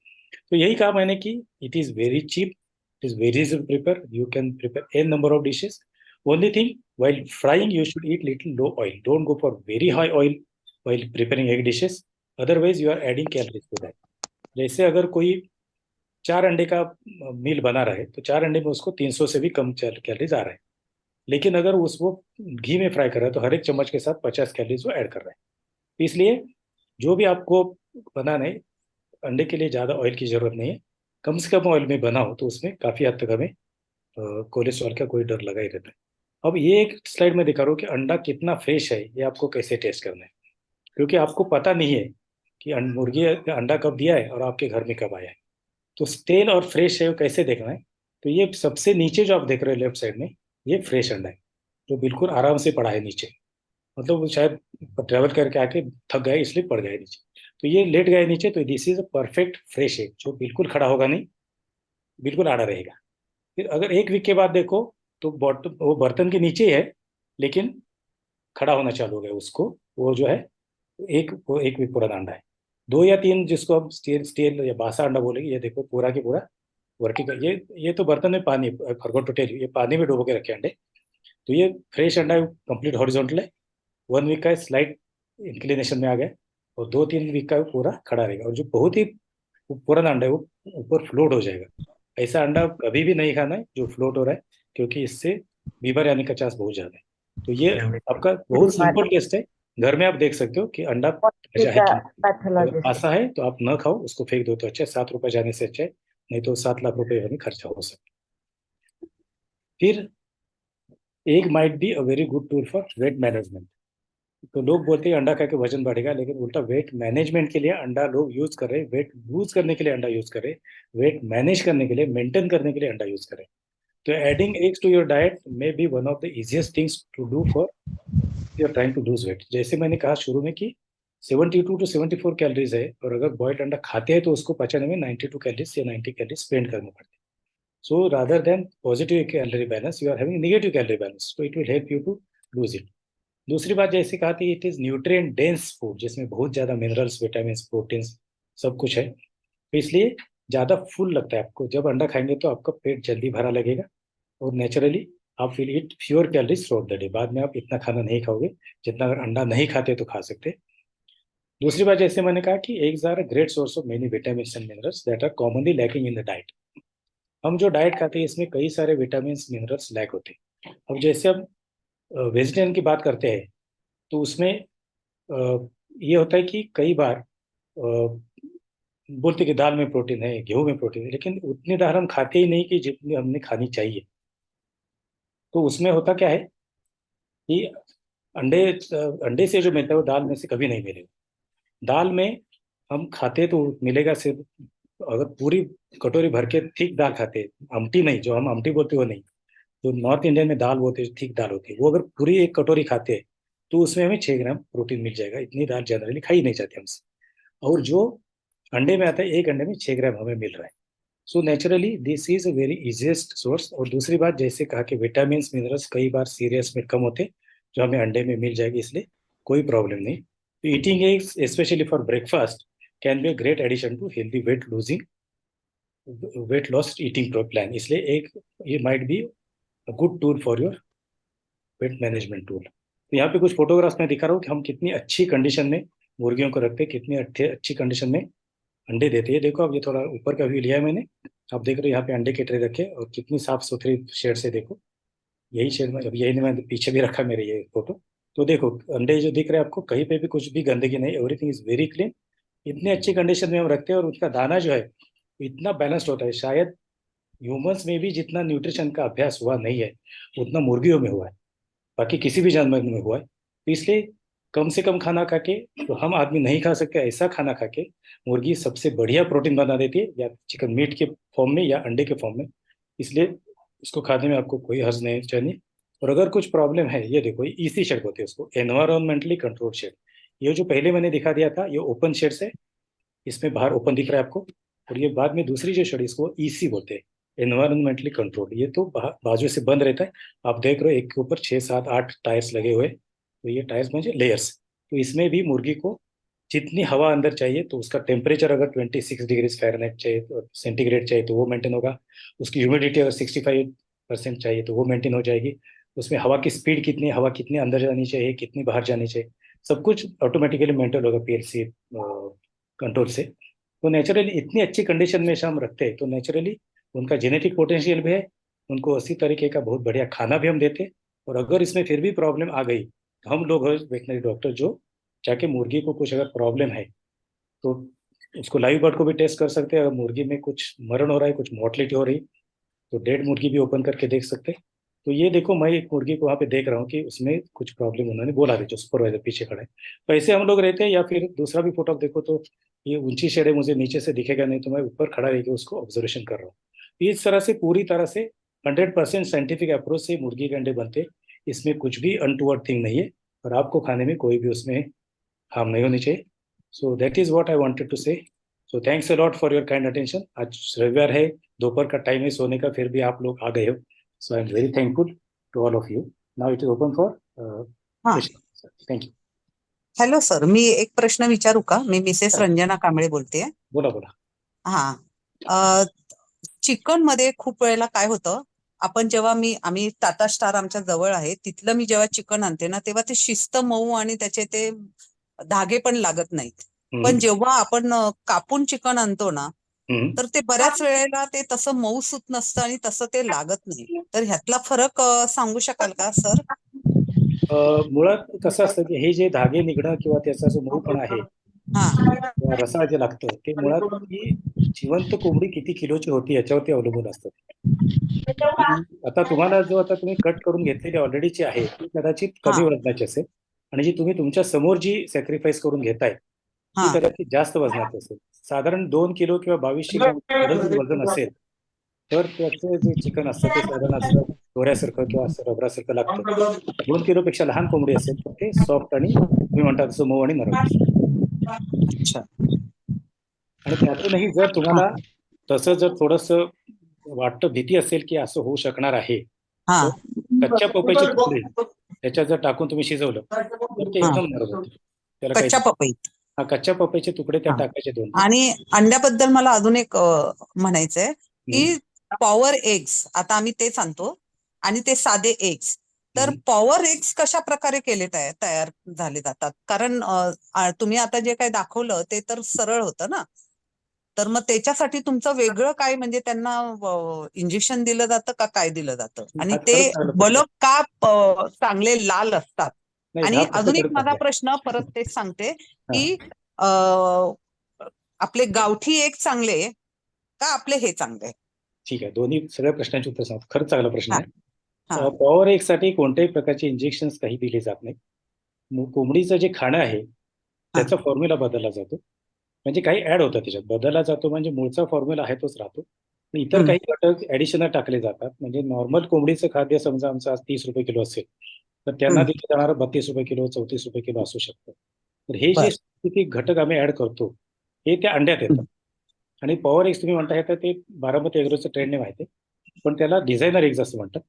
तो यही कहा मैंने कि it is very cheap, it is very easy to prepare, you can prepare an number of dishes. Only thing, while frying you should eat little low oil, don't go for very high oil while preparing egg dishes, otherwise you are adding calories to that. जैसे अगर कोई 4 अंडे का मील बना रहा है, तो 4 अंडे में उसको 300 से भी कम कैलोरीज आ रहा है, लेकिन अगर उसको घी में फ्राई कर रहा है तो हर एक चम्मच के साथ 50 कैलोरीज वो ऐड कर रहा है। इसलिए जो भी आपको बनाना है, अंडे के लिए ज़्यादा ऑयल की ज़रूरत नहीं है, कम से कम ऑयल में बनाओ तो उसमें काफ़ी हद तक हमें कोलेस्ट्रॉल का कोई डर लगा ही रहता है। अब ये एक स्लाइड में दिखा रहा हूँ कि अंडा कितना फ्रेश है, ये आपको कैसे टेस्ट करना है, क्योंकि आपको पता नहीं है कि मुर्गी का अंडा कब दिया है और आपके घर में कब आया है। तो स्टेल और फ्रेश है वो कैसे देखना है? तो ये सबसे नीचे जो आप देख रहे हो लेफ्ट साइड में, ये फ्रेश अंडा है, जो बिल्कुल आराम से पड़ा है नीचे। मतलब वो शायद ट्रेवल करके आके थक गए इसलिए पड़ गए नीचे। तो ये लेट गए नीचे, तो this is a perfect fresh egg, जो बिल्कुल खड़ा होगा नहीं, बिल्कुल आड़ा रहेगा। फिर अगर एक वीक के बाद देखो, तो बॉटम वो बर्तन के नीचे ही है, लेकिन खड़ा होना चालू हो गया उसको, वो जो है वो एक वीक पुराना अंडा है। दो या तीन जिसको हम स्टील स्टील या बासा अंडा बोलेंगे, ये देखो पूरा की पूरा वर्टिकल, ये तो बर्तन में पानी, फॉरगॉट टू टेल यू, ये पानी में डुबो के रखे अंडे। तो ये फ्रेश अंडा कंप्लीट हॉरिजॉन्टल है, वन वीक का स्लाइड इंक्लिनेशन में आ गया, और दो तीन वीक का वो पूरा खड़ा रहेगा, और जो बहुत ही पुराना अंडा है वो ऊपर फ्लोट हो जाएगा। ऐसा अंडा कभी भी नहीं खाना है जो फ्लोट हो रहा है, क्योंकि इससे बीमारी आने का चांस बहुत ज्यादा है। तो ये आपका बहुत सिंपल टेस्ट है, घर में आप देख सकते हो कि अंडा अच्छा है कि नहीं। अगर ऐसा है तो आप न खाओ, उसको फेंक दो तो अच्छा है, 7 रुपए जाने से अच्छा है, नहीं तो 7 लाख रुपए हमें खर्चा हो सकता है। फिर egg might be a very good tool for weight management. तो लोग बोलते हैं अंडा खा के वजन बढ़ेगा, लेकिन उल्टा वेट मैनेजमेंट के लिए अंडा लोग यूज कर रहे हैं, वेट लूज करने के लिए अंडा यूज कर रहे हैं, वेट मैनेज करने के लिए, मेंटेन करने के लिए अंडा यूज करें। तो adding eggs to your diet may be one of the easiest things to do for you are trying to lose weight. जैसे मैंने कहा शुरू में कि 72 to 74 कैलोरीज है, और अगर बॉइल्ड अंडा खाते हैं तो उसको पचाने में 92 कैलोरीज या 90 कैलोरीज स्पेंड करने पड़ते हैं। So rather than positive calorie balance, you are having negative calorie balance, तो it will help you to lose it. दूसरी बात जैसे कहा थी, it is nutrient dense food, जिसमें बहुत ज्यादा मिनरल्स, विटामिन, प्रोटीन्स सब कुछ है, तो इसलिए ज्यादा फुल लगता है आपको। जब अंडा खाएंगे तो आपका पेट जल्दी भरा लगेगा, और नेचुरली आप will eat fewer calories through the day. बाद में आप इतना खाना नहीं खाओगे जितना अगर अंडा नहीं खाते तो खा सकते। दूसरी बात जैसे मैंने कहा कि eggs are a great source of many vitamin and minerals that are commonly lacking in the diet. हम जो डाइट खाते हैं इसमें कई सारे विटामिन मिनरल्स लैक होते हैं। अब जैसे हम वेजिटेरियन की बात करते हैं, तो उसमें ये होता है कि कई बार बोलते कि दाल में प्रोटीन है, गेहूं में प्रोटीन है, लेकिन उतनी दाल हम खाते ही नहीं कि जितनी हमने खानी चाहिए। तो उसमें होता क्या है कि अंडे अंडे से जो मिलता है वो दाल में से कभी नहीं मिलेगा। दाल में हम खाते तो मिलेगा सिर्फ, अगर पूरी कटोरी भर के थिक दाल खाते, आमटी नहीं, जो हम आमटी बोलते हो नहीं, जो नॉर्थ इंडियन में दाल बोलते हैं थिक दाल होती है, वो अगर पूरी एक कटोरी खाते हैं तो उसमें हमें 6 ग्राम प्रोटीन मिल जाएगा। इतनी दाल जनरली खाई नहीं जाती हमसे। और जो अंडे में आता है, एक अंडे में 6 ग्राम हमें मिल रहा है। So naturally this is a very easiest source. और दूसरी बात जैसे कहा कि विटामिन मिनरल्स कई बार सीरियस में कम होते, जो हमें अंडे में मिल जाएगी, इसलिए कोई प्रॉब्लम नहीं। तो eating eggs specially for breakfast can be a great addition to healthy weight loss eating plan. इसलिए एक ये might be a good tool for your weight management tool. तो यहाँ पे कुछ फोटोग्राफ्स में दिखा रहा हूँ कि हम कितनी अच्छी कंडीशन में मुर्गियों को रखते हैं, कितनी अच्छी कंडीशन में अंडे देते हैं। देखो अब ये थोड़ा ऊपर का व्यू लिया है मैंने, आप देख रहे हो यहाँ पे अंडे के ट्रे रखे, और कितनी साफ सुथरी शेड से देखो। यही शेड में, अब यही मैं पीछे भी रखा मेरे ये फोटो। तो देखो अंडे जो दिख रहे हैं आपको, कहीं पे भी कुछ भी गंदगी नहीं, एवरीथिंग इज वेरी क्लीन। इतनी अच्छी कंडीशन में हम रखते हैं, और उसका दाना जो है इतना बैलेंस्ड होता है, शायद ह्यूमंस में भी जितना न्यूट्रिशन का अभ्यास हुआ नहीं है उतना मुर्गियों में हुआ है, बाकी किसी भी जानवर में हुआ है। तो इसलिए कम से कम खाना खा के, तो हम आदमी नहीं खा सकते ऐसा खाना खा के, मुर्गी सबसे बढ़िया प्रोटीन बना देती है, या चिकन मीट के फॉर्म में या अंडे के फॉर्म में। इसलिए इसको खाने में आपको कोई हर्ज नहीं चाहिए। और अगर कुछ प्रॉब्लम है, ये देखो ईसी शेड बोलते हैं उसको, एनवायरमेंटली कंट्रोल शेड। ये जो पहले मैंने दिखा दिया था ये ओपन शेड है, इसमें बाहर ओपन दिख रहा है आपको। और ये बाद में दूसरी जो शेड इसको ईसी बोलते हैं, एनवायरमेंटली कंट्रोल। ये तो बाजू से बंद रहता है। आप देख रहे हो एक के ऊपर 6 7 8 टायर्स लगे हुए, तो ये टायर्स में लेयर्स। तो इसमें भी मुर्गी को जितनी हवा अंदर चाहिए, तो उसका टेम्परेचर अगर 26 डिग्री फ़ारेनहाइट चाहिए, तो सेंटीग्रेड चाहिए तो वो मेंटेन होगा। उसकी ह्यूमिडिटी अगर 65% चाहिए तो वो मेंटेन हो जाएगी। उसमें हवा की स्पीड कितनी है, हवा कितनी अंदर जानी चाहिए, कितनी बाहर जानी चाहिए, सब कुछ ऑटोमेटिकली मेंटेन होगा पीएलसी कंट्रोल से। तो नेचुरली इतनी अच्छी कंडीशन में से हम रखते हैं, तो नेचुरली उनका जेनेटिक पोटेंशियल भी है, उनको उसी तरीके का बहुत बढ़िया खाना भी हम देते हैं। और अगर इसमें फिर भी प्रॉब्लम आ गई, तो हम लोग वेटनरी डॉक्टर जो जाके मुर्गी को कुछ अगर प्रॉब्लम है, तो उसको लाइव बर्ड को भी टेस्ट कर सकते हैं। अगर मुर्गी में कुछ मरण हो रहा है, कुछ मोर्टलिटी हो रही, तो डेड मुर्गी भी ओपन करके देख सकते हैं। तो ये देखो, मैं एक मुर्गी को वहाँ पे देख रहा हूँ कि उसमें कुछ प्रॉब्लम उन्होंने बोला है, जो सुपरवाइजर पीछे खड़ा है। तो ऐसे हम लोग रहते हैं, या फिर दूसरा भी फोटो देखो तो ये ऊंची शेड है, मुझे नीचे से दिखेगा नहीं, तो मैं ऊपर खड़ा रह के उसको ऑब्जर्वेशन कर रहा हूँ। इस तरह से पूरी तरह से 100% साइंटिफिक अप्रोच से मुर्गी के अंडे बनते, इसमें कुछ भी अनटूवर्ड थिंग नहीं है, और आपको खाने में कोई भी उसमें हार्म नहीं होनी चाहिए। So that is what I wanted to say. So thanks a lot for your kind attention. आज रविवार है, दोपहर का टाइम है सोने का, फिर भी आप लोग आ गए हो। So I am very thankful to all of you. Now it is open for ah, question. Thank you. Hello sir, मी एक प्रश्न विचारू का? मी मिसेस रंजना कांबळे बोलते. बोला बोला. हा, चिकन मध्ये खूप वेळेला काय होतं, आपण जेव्हा आम्ही टाटा स्टार आमच्या जवळ आहे, तिथलं मी जेव्हा चिकन आणते ना, तेव्हा ते शिस्त मऊ आणि त्याचे ते धागे पण लागत नाहीत. पण जेव्हा आपण कापून चिकन आणतो ना, तर ते बऱ्याच वेळेला ते तसं मऊसूत नसतं आणि तसं ते लागत नाही. तर ह्यातला फरक सांगू शकाल का सर? मुळात कसं असतं की हे जे धागे निघणं किंवा त्याचा जो मऊपणा आहे, हा किंवा रसाळ जे लागतं, ते मुळात ती जिवंत कोंबडी किती किलोची होती याच्यावरती अवलंबून असतं. आता तुम्हाला जो आता तुम्ही कट करून घेतलेली ऑलरेडीची आहे, ती कदाचित कमी वजनाची असेल, आणि जी तुम्ही तुमच्या समोर जी सॅक्रिफाईस करून घेताय ती कदाचित जास्त वजनाची असेल. साधारण 2 किलो किंवा 2200 ग्रॅम एवढं जर वजन असेल, तर त्याचं जे चिकन असतं ते साधारण असं दोऱ्यासारखं किंवा असं रबरासारखं लागतं. 2 किलोपेक्षा लहान कोंबडी असेल तर ते सॉफ्ट आणि तुम्ही म्हणता तसं मऊ आणि नरम असतं. अच्छा. आणि त्यातूनही जर तुम्हाला तसं जर थोडस वाटतं, भीती असेल की असं होऊ शकणार आहे, तर कच्च्या पपईचे तुकडे त्याच्यात जर टाकून तुम्ही शिजवलं तर ते एकदम नरम होतं. त्याला काही कच्च्या पपईत. कच्च्या पपईचे तुकडे त्यात टाकायचे 2. आणि अंड्याबद्दल मला अजून एक म्हणायचंय की पॉवर एग्स, आता आम्ही तेच आणतो आणि ते साधे एग्स, तर पॉवर एग्स कशा प्रकारे केले तयार झाले जातात? कारण तुम्ही आता जे काही दाखवलं ते तर सरळ होतं ना, तर मग त्याच्यासाठी तुमचं वेगळं काय, म्हणजे त्यांना इंजेक्शन दिलं जातं का काय दिलं जातं? आणि ते बलक का चांगले लाल असतात? आणि अजून एक माझा प्रश्न, परत तेच सांगते की आपले गावठी एक चांगले का आपले हे चांगले? ठीक आहे, दोन्ही सगळ्या प्रश्नांची उत्तर सांगतो. खरंच चांगला प्रश्न आहे. हा. पॉवर एग साठी कोणत्याही प्रकारचे इंजेक्शन काही दिले जात नाही. कोंबडीचं जे खाणं आहे त्याचा फॉर्म्युला बदलला जातो, म्हणजे काही ऍड होतं त्याच्यात, बदलला जातो म्हणजे मूळचा फॉर्म्युला आहे तोच राहतो. इतर काही घटक ऍडिशनल टाकले जातात. म्हणजे नॉर्मल कोंबडीचं खाद्य समजा आमचं आज 30 रुपये किलो असेल, तर त्यांना दिलं जाणारं 32 रुपये किलो, 34 रुपये किलो असू शकतं. तर हे जे स्पेसिफिक घटक आम्ही ऍड करतो हे त्या अंड्यात येतात. आणि पॉवर एग्स तुम्ही म्हणताय तर ते बारामती एग्रोचं ट्रेंडने माहिती आहे, पण त्याला डिझायनर एग्ज असं म्हणतात.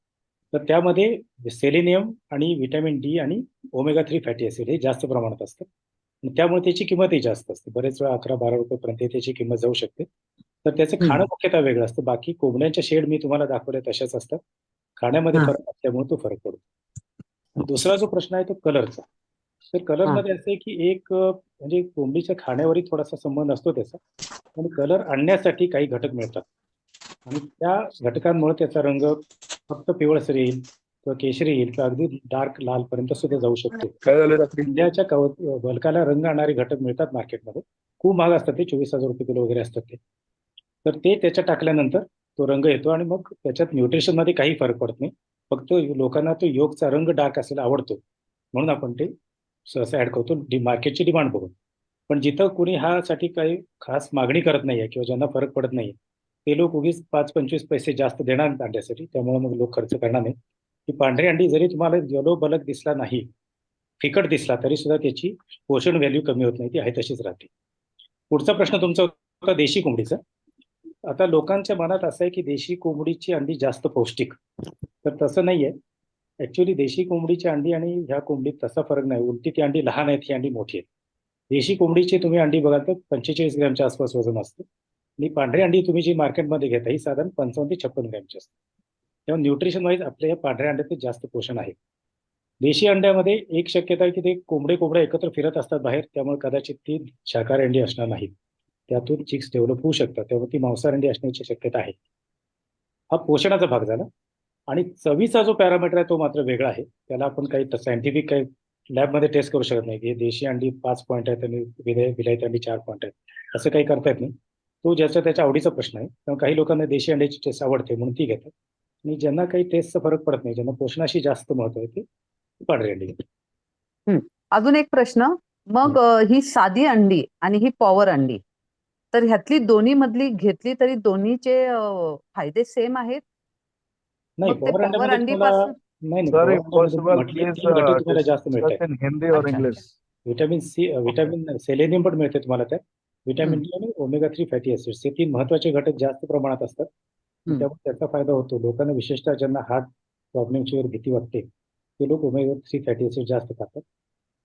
तर त्यामध्ये सेलेनियम आणि व्हिटॅमिन डी आणि ओमेगा 3 फॅटी ऍसिड हे जास्त प्रमाणात असतं, आणि त्यामुळे त्याची किंमतही जास्त असते. बरेच वेळा 11-12 रुपयेपर्यंत त्याची किंमत जाऊ शकते. तर त्याचं खाणं मुख्यतः वेगळं असतं. बाकी कोंबड्यांच्या शेड मी तुम्हाला दाखवल्या तशाच असतात, खाण्यामध्ये फरक असल्यामुळे तो फरक पडतो. दुसरा जो प्रश्न आहे तो कलरचा. तर कलरमध्ये असं आहे की एक म्हणजे कोंबडीच्या खाण्यावरही थोडासा संबंध असतो त्याचा, आणि कलर आणण्यासाठी काही घटक मिळतात, आणि त्या घटकांमुळे त्याचा रंग फक्त पिवळसर येईल किंवा केशरी येईल किंवा अगदी डार्क लाल पर्यंत सुद्धा जाऊ शकतो. अंड्याच्या बल्काला रंग आणणारे घटक मिळतात मार्केटमध्ये, खूप महाग असतात ते, 24,000 रुपये किलो वगैरे असतात ते. तर ते त्याच्यात टाकल्यानंतर तो रंग येतो, आणि मग त्याच्यात न्यूट्रिशन मध्ये काही फरक पडत नाही. फक्त लोकांना तो योगचा रंग डार्क असायला आवडतो, म्हणून आपण ते सहसा ऍड करतो मार्केटची डिमांड बघून. पण जिथं कोणी ह्यासाठी काही खास मागणी करत नाहीये किंवा ज्यांना फरक पडत नाहीये, ते लोक उगीच 5-25 पैसे जास्त देणार अंड्यासाठी, त्यामुळे मग लोक खर्च करणार नाही. ही पांढरी अंडी जरी तुम्हाला येलो बलक दिसला नाही, फिकट दिसला, तरी सुद्धा त्याची पोषण व्हॅल्यू कमी होत नाही, ती आहे तशीच राहते. पुढचा प्रश्न तुमचा होता देशी कोंबडीचा. आता लोकांच्या मनात असं आहे की देशी कोंबडीची अंडी जास्त पौष्टिक, तर तसं नाहीये. ऍक्च्युली देशी कोंबडीची अंडी आणि ह्या कोंबडीत तसा फरक नाही, उलटी ती अंडी लहान आहेत, ही अंडी मोठी आहेत. देशी कोंबडीची तुम्ही अंडी बघाल तर 45 ग्रॅमच्या आसपास वजन असतं, आणि पांढरी अंडी तुम्ही जी मार्केटमध्ये घेता ही साधारण 55 ते 56 ग्रॅमची असते. तेव्हा न्यूट्रिशन वाईज आपल्या या पांढऱ्या अंड्यात जास्त पोषण आहे. देशी अंड्यामध्ये एक शक्यता आहे की ते कोंबड्या एकत्र फिरत असतात बाहेर, त्यामुळे कदाचित ती शाकाहारी अंडी असणार नाहीत, त्यातून चिक्स डेव्हलप होऊ शकतात, त्यामुळे ती मांसाहारी अंडी असण्याची शक्यता आहे. हा पोषणाचा भाग झाला. आणि चवीचा जो पॅरामीटर आहे तो मात्र वेगळा आहे. त्याला आपण काही सायंटिफिक काही लॅबमध्ये टेस्ट करू शकत नाही की देशी अंडी 5 पॉईंट आहेत आणि विलायती अंडी 4 पॉईंट आहेत, असं काही करता येत नाही. तो ज्याच्या त्याच्या आवडीचा प्रश्न आहे. कारण काही लोकांना देशी अंड्याची टेस्ट आवडते म्हणून ती घेतात, आणि ज्यांना काही टेस्टचा फरक पडत नाही, ज्यांना पोषणाशी जास्त महत्व आहे, ते पांढरी अंडी घेतात. अजून एक प्रश्न, मग ही साधी अंडी आणि ही पॉवर अंडी, तर ह्यातली दोन्ही मधली घेतली तरी दोन्हीचे फायदे सेम आहेत? नाही, मग ते पॉवर पॉवर अंड्यामध्ये अंडी तुम्हाला पासून नाही Sir, power if अंड्यामध्ये possible, म्हटले please 3 घटक तुम्हाला जास्त मिळत discuss आहेत. in Hindi or अच्छा. English. Vitamin C, vitamin selenium पण मिळते तुम्हाला त्यात, व्हिटॅमिन डी आणि ओमेगा 3 फॅटी ऍसिड्स, हे 3 महत्वाचे घटक जास्त प्रमाणात असतात. त्यामुळे त्याचा फायदा होतो. लोकांना, विशेषतः ज्यांना हार्ट प्रॉब्लेमची वगैरे भीती वाटते, ते लोक ओमेगा 3 फॅटी ऍसिड जास्त खातात.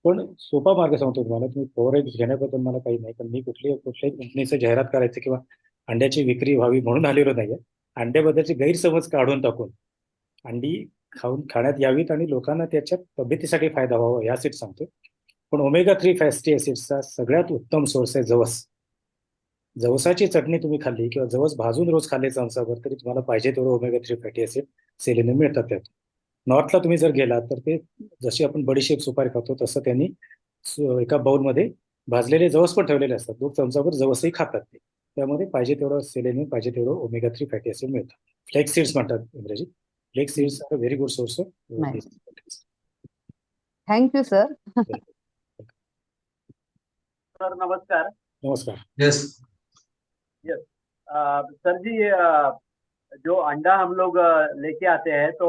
पण सोपा मार्ग सांगतो तुम्हाला, तुम्ही पॉवर एग्स घेण्याबद्दल मला काही नाही, पण मी कुठल्याही कंपनीचं जाहिरात करायचं किंवा अंड्याची विक्री व्हावी म्हणून आलेलो नाहीये. अंड्याबद्दलचे गैरसमज काढून टाकून अंडी खाण्यात यावीत आणि लोकांना त्याच्या तब्येतीसाठी फायदा व्हावा यासाठी सांगतो. पण ओमेगा 3 फॅटी ऍसिड्सचा सगळ्यात उत्तम सोर्स आहे जवस. जवसाची चटणी तुम्ही खाल्ली किंवा जवस भाजून रोज खाल्ले चमचाभर, तरी तुम्हाला पाहिजे तेवढं ओमेगा 3 फॅटी ऍसिड, सेलेनियम मिळतात त्यात. नॉर्थला तुम्ही जर गेलात तर ते जशी आपण बडीशेप सुपारी खातो तसं त्यांनी एका बाउलमध्ये भाजलेले जवस पण ठेवलेले असतात. 2 चमचाभर जवसही खातात ते. त्यामध्ये पाहिजे तेवढं सेलेनियम, पाहिजे तेवढं ओमेगा 3 फॅटी ऍसिड मिळतात. फ्लेक्स सीड्स म्हणतात इंग्रजीत. Flax seeds are very good source of. Thank you sir. Sir नमस्कार. नमस्कार. Yes. सर जी, जो अंडा हम लोग लेके आते हैं तो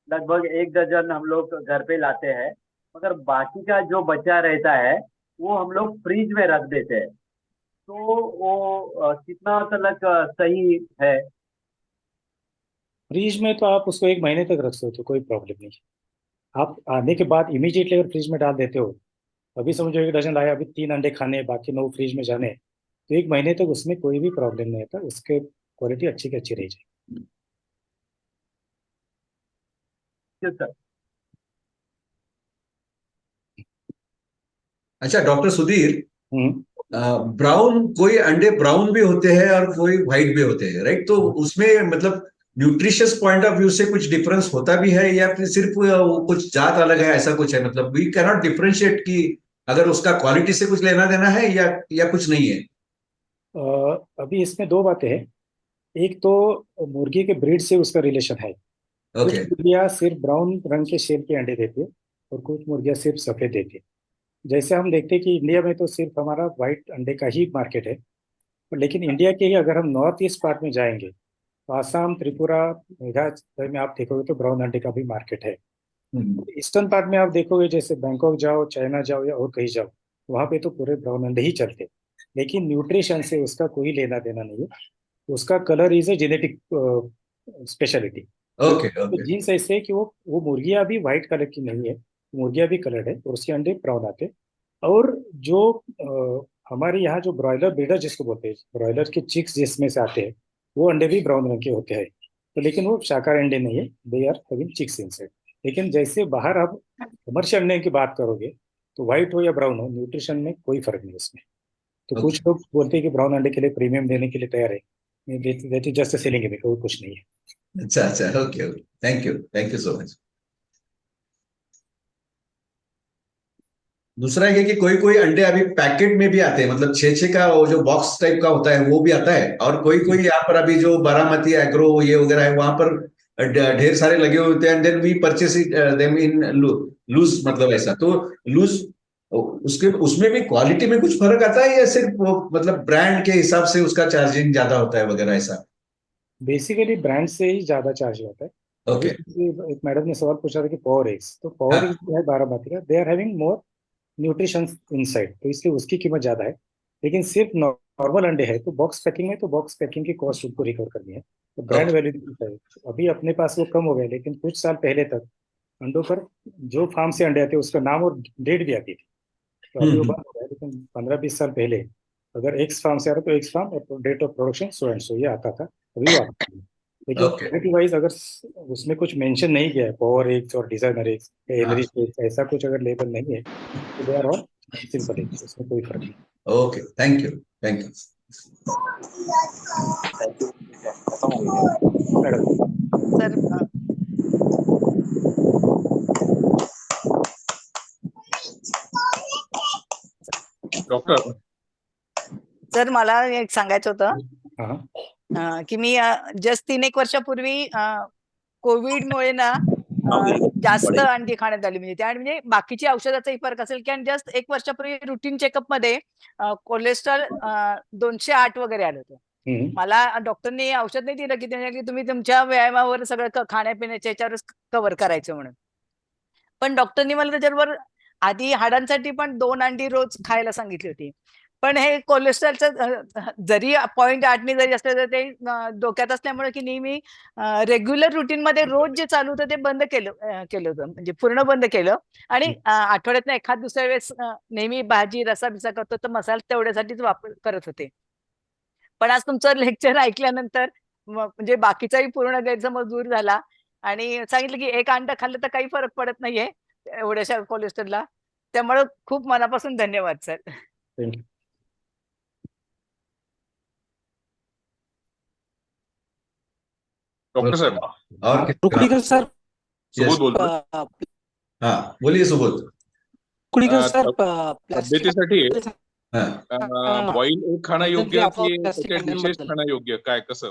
लगभग 1 दर्जन हम लोग घर पे लाते हैं, मगर बाकी का जो बचा रहता है वो हम लोग फ्रीज में रख देते हैं, तो वो कितना तक सही है? फ्रीज में तो आप उसको 1 महीने तक रख सकते हो, कोई प्रॉब्लम नहीं। आप आने के बाद इमीडिएटली अगर फ्रिज में डाल देते हो, अभी समझो 1 डजन लाया, अभी 3 अंडे खाने, बाकी 9 फ्रिज में जाने, तो 1 महीने तक उसमें कोई भी प्रॉब्लम नहीं आता, उसके क्वालिटी अच्छी की अच्छी रह जाएगी। सर अच्छा डॉक्टर सुधीर, हम्म। ब्राउन, कोई अंडे ब्राउन भी होते हैं और कोई व्हाइट भी होते हैं, राइट? तो उसमें मतलब न्यूट्रिशियस पॉइंट ऑफ व्यू से कुछ डिफरेंस होता भी है या फिर सिर्फ वो कुछ जात अलग है, ऐसा कुछ है? मतलब वी कैन नॉट डिफरेंशिएट कि अगर उसका क्वालिटी से कुछ लेना देना है या कुछ नहीं है? अभी इसमें 2 बातें हैं। एक तो मुर्गी के ब्रीड से उसका रिलेशन है। कुछ ओके, मुर्गियां सिर्फ ब्राउन रंग के शेप के अंडे देती है और कुछ मुर्गियां सिर्फ सफेद देती है। जैसे हम देखते हैं कि इंडिया में तो सिर्फ हमारा व्हाइट अंडे का ही मार्केट है, लेकिन इंडिया के ही अगर हम नॉर्थ ईस्ट पार्ट में जाएंगे तो आसाम, त्रिपुरा, मेघालय में आप देखोगे तो ब्राउन अंडे का भी मार्केट है। ईस्टर्न पार्ट में आप देखोगे, जैसे बैंकॉक जाओ, चाइना जाओ या और कहीं जाओ, वहां पे तो पूरे ब्राउन अंडे ही चलते, लेकिन न्यूट्रिशन से उसका कोई लेना देना नहीं है। उसका colour is a genetic speciality. Okay, तो ओके, जीन्स ऐसे है कि वो मुर्गियां भी व्हाइट कलर की नहीं है, मुर्गियां भी कलर्ड है और उसके अंडे ब्राउन आते हैं। और जो हमारे यहाँ जो ब्रॉयलर ब्रीडर जिसको बोलते हैं, ब्रॉयलर के चिक्स जिसमें से आते हैं, वो अंडे भी ब्राउन रंग के होते हैं, तो लेकिन वो शाकाहारी अंडे नहीं है, they are having chicks inside. लेकिन जैसे बाहर आप कमर्शियल अंडे की बात करोगे तो व्हाइट हो या ब्राउन हो, न्यूट्रिशन में कोई फर्क नहीं उसमें। तो कुछ लोग बोलते हैं कि ब्राउन अंडे के लिए प्रीमियम देने के लिए तैयार है, that is just selling gimmick, और कुछ नहीं है। अच्छा अच्छा, okay okay, thank you so much. दूसरा ये कि कोई कोई अंडे अभी पैकेट में भी आते हैं, मतलब 6-6 का वो जो बॉक्स टाइप का होता है वो भी आता है, और कोई कोई यहाँ पर अभी जो बारामती एग्रो ये वगैरह है वहां पर ढेर सारे लगे हुए होते हैं, and then we purchase them in loose, मतलब ऐसा। तो लूज, उसके उसमें भी क्वालिटी में कुछ फर्क आता है या सिर्फ वो मतलब ब्रांड के हिसाब से उसका चार्जिंग ज्यादा होता है वगैरह ऐसा? बेसिकली ब्रांड से ही ज्यादा चार्ज होता है। ओके, एक मैडम ने सवाल पूछा था कि पावर एग्स, तो पावर एग्स जो है बारामती का, they are having more nutrition inside, तो इसलिए उसकी कीमत ज्यादा है। लेकिन सिर्फ नॉर्मल अंडे है तो बॉक्स पैकिंग में, तो बॉक्स पैकिंग की कॉस्ट उनको रिकवर करनी है, तो ब्रांड वैल्यू है। अभी अपने पास वो कम हो गया, लेकिन कुछ साल पहले तक अंडों पर जो फार्म से अंडे आते उसका नाम और डेट भी आती थी, तो अभी वो बंद हो गया। लेकिन 15-20 साल पहले अगर एक्स फार्म से आ रहा तो एक्स फार्म और date of production so and so ये आता था, अभी वो आता है। लेकिन Okay. क्वालिटी वाइज अगर उसमें कुछ मेंशन नहीं किया है, पावर एग्स और डिजाइनर एग्स, एनरिच एग्स, ऐसा कुछ अगर लेबल नहीं है, तो they are all simple eggs, उसमें कोई फर्क नहीं। Okay, thank you. Madam sir doctor sir मला एक सांगायचं होतं हा. की मी जस्ट 3-1 वर्षापूर्वी कोविडमुळे ना जास्त अंडी खाण्यात आली, म्हणजे त्या म्हणजे बाकीची औषधाचाही फरक असेल की जस्ट 1 वर्षापूर्वी रुटीन चेकअप मध्ये कोलेस्ट्रॉल 208 वगैरे आलं होतं. मला डॉक्टरनी औषध नाही दिलं की तुम्ही तुमच्या व्यायामावर सगळं खाण्यापिण्याच्या याच्यावरच कव्हर करायचं म्हणून. पण डॉक्टरनी मला त्याच्याबरोबर आधी हाडांसाठी पण 2 अंडी रोज खायला सांगितली होती. पण हे कोलेस्ट्रॉलचं जरी 0.8 जरी असलं तर ते डोक्यात असल्यामुळे की नेहमी रेग्युलर रुटीनमध्ये रोज जे चालू होतं ते बंद केलं होतं. म्हणजे पूर्ण बंद केलं आणि आठवड्यातनं एखाद दुसऱ्या वेळेस नेहमी भाजी रस्सा-बिस्सा करतो तर मसाला तेवढ्यासाठीच वापर करत होते. पण आज तुमचं लेक्चर ऐकल्यानंतर म्हणजे बाकीचाही पूर्ण गैरसमज दूर झाला आणि सांगितलं की 1 अंडं खाल्लं तर काही फरक पडत नाहीये एवढ्याशा कोलेस्ट्रॉलला. त्यामुळे खूप मनापासून धन्यवाद सर. थँक्यू. डॉक्टर साहब और रुकड़ीकर सर सुबोध बोलतो. हाँ बोलिए सुबोध. रुकड़ीकर सर तब्येतीसाठी हाँ. बॉईल एग खाणं योग्य की त्याच्यात डिशेस खाणं योग्य, काय कसं?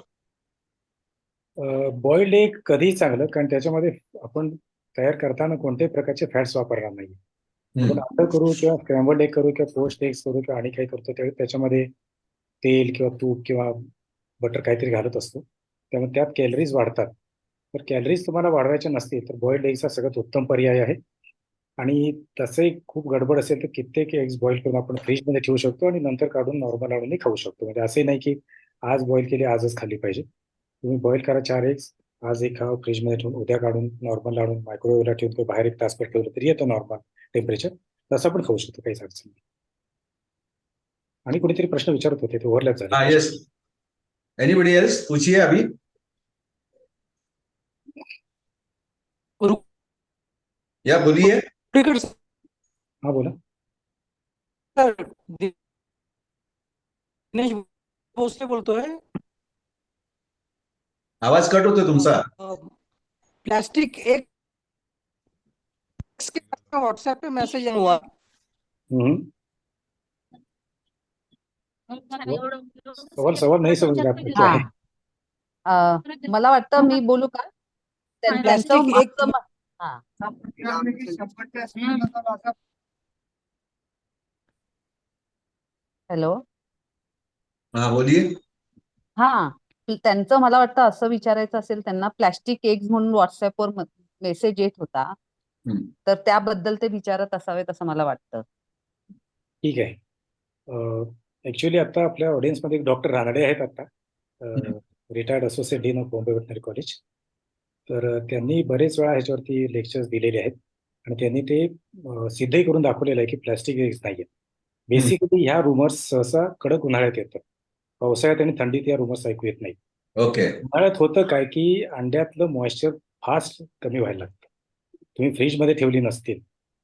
बॉइल्ड एग कधी चांगलं, कारण त्याच्यामध्ये आपण तयार करताना कोणत्याही प्रकारचे फॅट्स वापरणार नाही. आपण अंड करू किंवा स्क्रॅम्बल्ड एग करू किंवा पोस्ट एग्स करू किंवा आणि काही करतो त्याच्यामध्ये तेल किंवा तूप किंवा बटर काहीतरी घालत असतो, त्यामुळे त्यात कॅलरीज वाढतात. तर कॅलरीज तुम्हाला वाढवायच्या नसतील तर बॉइल्ड एग्सचा सगळ्यात उत्तम पर्याय आहे. आणि तसंही खूप गडबड असेल तर कित्येक एग्स बॉईल करून आपण फ्रीजमध्ये ठेवू शकतो आणि नंतर काढून नॉर्मल आणून खाऊ शकतो. म्हणजे असंही नाही की आज बॉईल केली आजच खाल्ली पाहिजे. तुम्ही बॉईल करा 4 एग्स, आज एक खावा फ्रीजमध्ये ठेवून, उद्या काढून नॉर्मल आणून मायक्रोवेव्हला ठेवून किंवा बाहेर 1 तासभर ठेवलं तरी येतं नॉर्मल टेम्परेचर. तसं पण खाऊ शकतो, काहीच अडचण नाही. आणि कुणीतरी प्रश्न विचारत होते ते ओव्हरलॅप झाले. हाँ यस. एनीबडी एल्स पूछिए अभी. या बोलिए. रुकड़ीकर सर हाँ बोला. दिनेश भोसले बोलतोय. आवाज कट होतोय तुमचा. प्लास्टिक एक व्हाट्सएप पे मैसेज हुआ. सवाल नाही समजला आपको क्या है. मला वाटतं मी बोलू का? त्यांचं मागचं हॅलो. हाँ बोलिए. हा, त्यांचं मला वाटतं असं विचारायचं असेल त्यांना, प्लॅस्टिक एग्स म्हणून व्हॉट्सअपवर मेसेज येत होता, तर त्याबद्दल ते विचारत असावेत असं मला वाटतं. ठीक आहे. ऍक्च्युली आता आपल्या ऑडियन्समध्ये एक डॉक्टर रानडे आहेत आता, retired associate dean of Bombay veterinary college. तर त्यांनी बरेच वेळा ह्याच्यावरती लेक्चर्स दिलेले आहेत आणि त्यांनी ते सिद्धही करून दाखवलेलं आहे की प्लॅस्टिक एग्स नाही आहेत. बेसिकली ह्या रुमर्स सहसा कडक उन्हाळ्यात येतात. पावसाळ्यात आणि थंडीत या रुमर्स ऐकू येत नाही. ओके. उन्हाळ्यात होतं काय की अंड्यातलं मॉइश्चर फास्ट कमी व्हायला लागतं. तुम्ही फ्रीजमध्ये ठेवली नसतील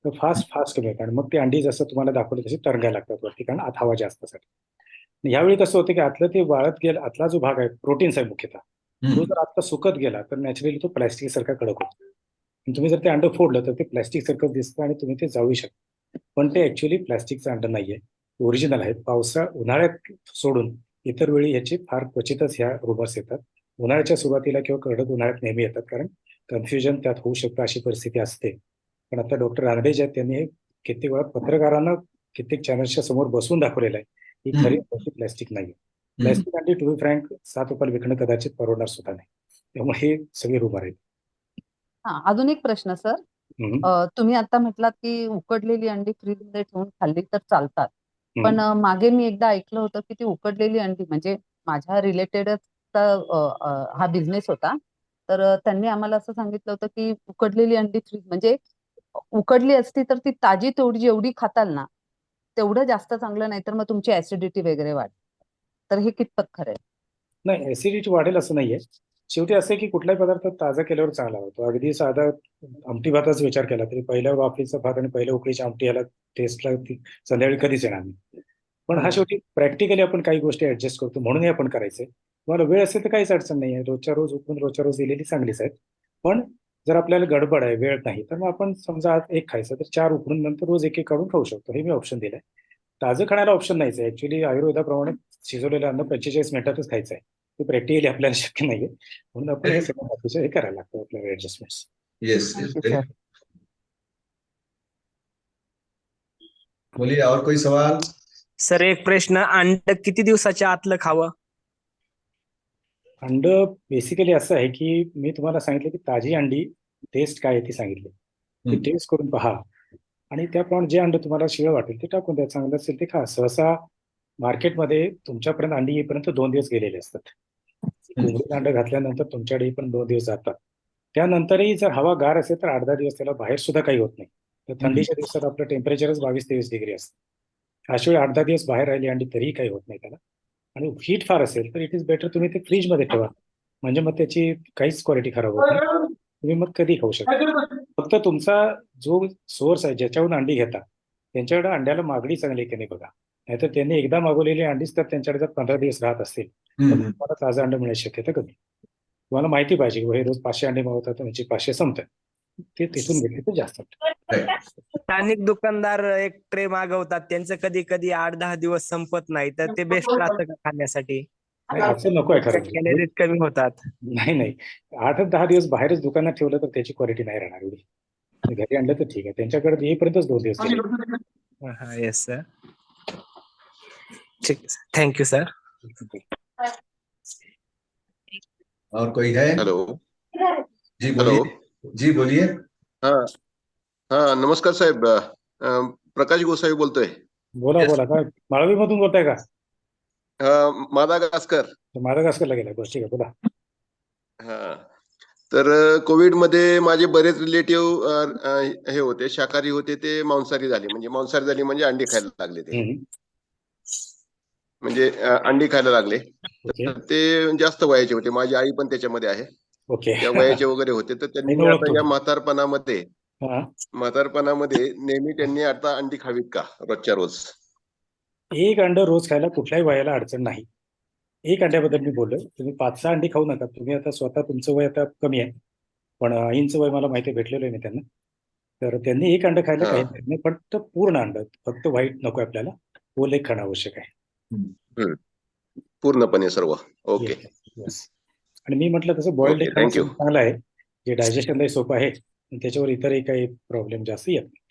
तर फास्ट कमी होतं आणि मग ती अंडी जसं तुम्हाला दाखवली तशी तरंगायला लागतात वरती, कारण आत हवा जास्त असते. ह्यावेळी कसं होतं की आतलं ते वाळत गेलं, आतला जो भाग आहे प्रोटीन्स आहे मुख्यतः, तो जर आता सुकत गेला तर नॅचरली तो प्लॅस्टिक सारखा कडक होतो. तुम्ही जर ते अंड फोडलं तर ते प्लॅस्टिक सारखं दिसतं आणि तुम्ही ते जाळू शकता. पण ते ऍक्च्युली प्लॅस्टिकचं अंड नाहीये, ओरिजिनल आहे. उन्हाळ्यात सोडून इतर वेळी याची फार क्वचितच ह्या रुमर्स येतात. उन्हाळ्याच्या सुरुवातीला किंवा कडक उन्हाळ्यात नेहमी येतात, कारण कन्फ्युजन त्यात होऊ शकतं, अशी परिस्थिती असते. पण आता डॉक्टर रानडे जे आहेत त्यांनी हे कित्येक वेळा पत्रकारांना कित्येक चॅनल्सच्या समोर बसून दाखवलेलं आहे की खरी प्लॅस्टिक नाही. प्लॅस्टिक अंडी टू बी फ्रँक ₹7 विकणं कदाचित परवडणार सुद्धा नाही. त्यामुळे हे सगळे रुमर आहेत. हा, अजून एक प्रश्न सर. तुम्ही आता म्हटलात की उकडलेली अंडी फ्रीजमध्ये ठेवून खाल्ली तर चालतात, पण मागे मी एकदा ऐकलं होतं की ती उकडलेली अंडी, म्हणजे माझ्या रिलेटेडच हा बिझनेस होता, तर त्यांनी आम्हाला असं सांगितलं होतं की उकडलेली अंडी फ्रीज म्हणजे उकडली असती तर ती ताजी तेवढी जेवढी खाताल ना तेवढं जास्त चांगलं, नाही तर मग तुमची ऍसिडिटी वगैरे वाढते. तर हे कितपत खरं आहे? नाही, ऍसिडिटी वाढेल असं नाहीये. शेवटी असं आहे की कुठलाही पदार्थ ताजा केल्यावर चांगला होतो. अगदी साधा आमटी भाताचा विचार केला तरी पहिल्या वाफेचा भात आणि पहिल्या उकडीच्या आमटी याला टेस्टला संध्याकाळी कधीच येणार नाही. पण हा शेवटी प्रॅक्टिकली आपण काही गोष्टी ऍडजस्ट करतो, म्हणून हे आपण करायचंय. तुम्हाला वेळ असेल तर काहीच अडचण नाही आहे. रोजच्या रोज उकडून रोजच्या रोज दिलेली चांगलीच आहेत. पण जर आपल्याला गडबड आहे, वेळ नाही, तर मग आपण समजा आज 1 खायचं तर 4 उकडून नंतर रोज 1 काढून खाऊ शकतो. हे मी ऑप्शन दिलंय. ताजं खाण्याला ऑप्शन नाहीच आहे. ऍक्च्युली आयुर्वेदाप्रमाणे शिजवलेलं अन्न 45 मिनिटातच खायचं आहे. ते प्रॅक्टिकली आपल्याला शक्य नाहीये, म्हणून आपण हे सगळं अतिशय हे करायला लागतं आपल्याला adjustment. Yes Thank yes you, sir. बोलिए, और कोई सवाल? सर एक प्रश्न, अंड किती दिवसाच्या आतलं खावं? अंड बेसिकली असं आहे की मी तुम्हाला सांगितलं की ताजी अंडी टेस्ट काय आहे ती सांगितली. ती टेस्ट करून पहा आणि त्याप्रमाणे जे अंड तुम्हाला शिळं वाटेल ते टाकून द्या, चांगलं असेल ते खा. सहसा मार्केटमध्ये तुमच्यापर्यंत अंडी येईपर्यंत 2 दिवस गेलेले असतात. कोंबडीत अंड घातल्यानंतर तुमच्याकडे पण 2 दिवस जातात. त्यानंतरही जर हवा गार असेल तर 8-10 दिवस त्याला बाहेर सुद्धा काही होत नाही. तर थंडीच्या दिवसात आपलं टेम्परेचरच 22-23 डिग्री असतं. अशा वेळी 8-10 दिवस बाहेर राहिली अंडी तरीही काही होत नाही त्याला. आणि हीट फार असेल तर इट इज बेटर तुम्ही ते फ्रीजमध्ये ठेवा, म्हणजे मग त्याची काहीच क्वालिटी खराब होत नाही. तुम्ही मग कधी खाऊ शकता. फक्त तुमचा जो सोर्स आहे ज्याच्यावरून अंडी घेता त्यांच्याकडे अंड्याला मागणी चांगली आहे की नाही बघा. नाहीतर त्यांनी एकदा मागवलेली अंडीच तर त्यांच्याकडे जर 15 दिवस राहत असतील तर तुम्हाला ताजं अंड मिळण्याची शक्यता कमी. तुम्हाला माहिती पाहिजे की हे रोज 500 अंडे मागवतात त्यांची 500 संपतात, ते तिथून घेतले तर जास्त. स्थानिक दुकानदार एक ट्रे मागवतात, त्यांचं कधी कधी 8-10 दिवस संपत नाही, तर ते बेस्ट राहतं का खाण्यासाठी? नाही, असं नको आहे खरं. कॅलरीज कमी होतात. नाही 8-10 दिवस बाहेरच दुकानात ठेवलं तर त्याची क्वालिटी नाही राहणार एवढी. घरी आणलं तर ठीक आहे, त्यांच्याकडे येईपर्यंतच 2 दिवस गेले. हा येस सर, ठीक आहे सर, थँक्यू सर. और कोई है? हेलो. जी बोलिए. जी बोलिए. हाँ हाँ, नमस्कार साहेब. प्रकाश गोसावी बोलतोय. बोला काय माळवी मधून बोलताय का? मादागास्कर. मादागास्करला गेलाय, बस ठीक आहे बोला. हा, तर कोविड मध्ये माझे बरेच रिलेटिव्ह हे होते, शाकाहारी होते, ते मांसाहारी झाले म्हणजे अंडी खायला लागले. ते म्हणजे अंडी खायला लागले. तर ते जास्त वयाचे होते, माझी आई पण त्याच्यामध्ये आहे. त्या वयाचे वगैरे होते. तर त्यांनी आता या म्हातारपणामध्ये नेहमी त्यांनी आता अंडी खावीत का रोजच्या रोज? एक अंड रोज खायला कुठल्याही वयाला अडचण नाही. एक अंड्याबद्दल मी बोललो, तुम्ही 5-6 अंडी खाऊ नका. तुम्ही आता स्वतः तुमचं वय आता कमी आहे, पण आईंचं वय मला माहिती भेटलेलं आहे मी त्यांना. तर त्यांनी एक अंड खायला काही नाही, पण पूर्ण अंड, फक्त व्हाईट नको आपल्याला, पोल एक खाणं आवश्यक आहे. पूर्णपणे सर्व. ओके. आणि मी म्हटलं तसं बॉइल्ड एग चांगलं आहे, जे डायजेशनलाही सोपं आहे, त्याच्यावर इतरही काही प्रॉब्लेम जास्त येत नाही.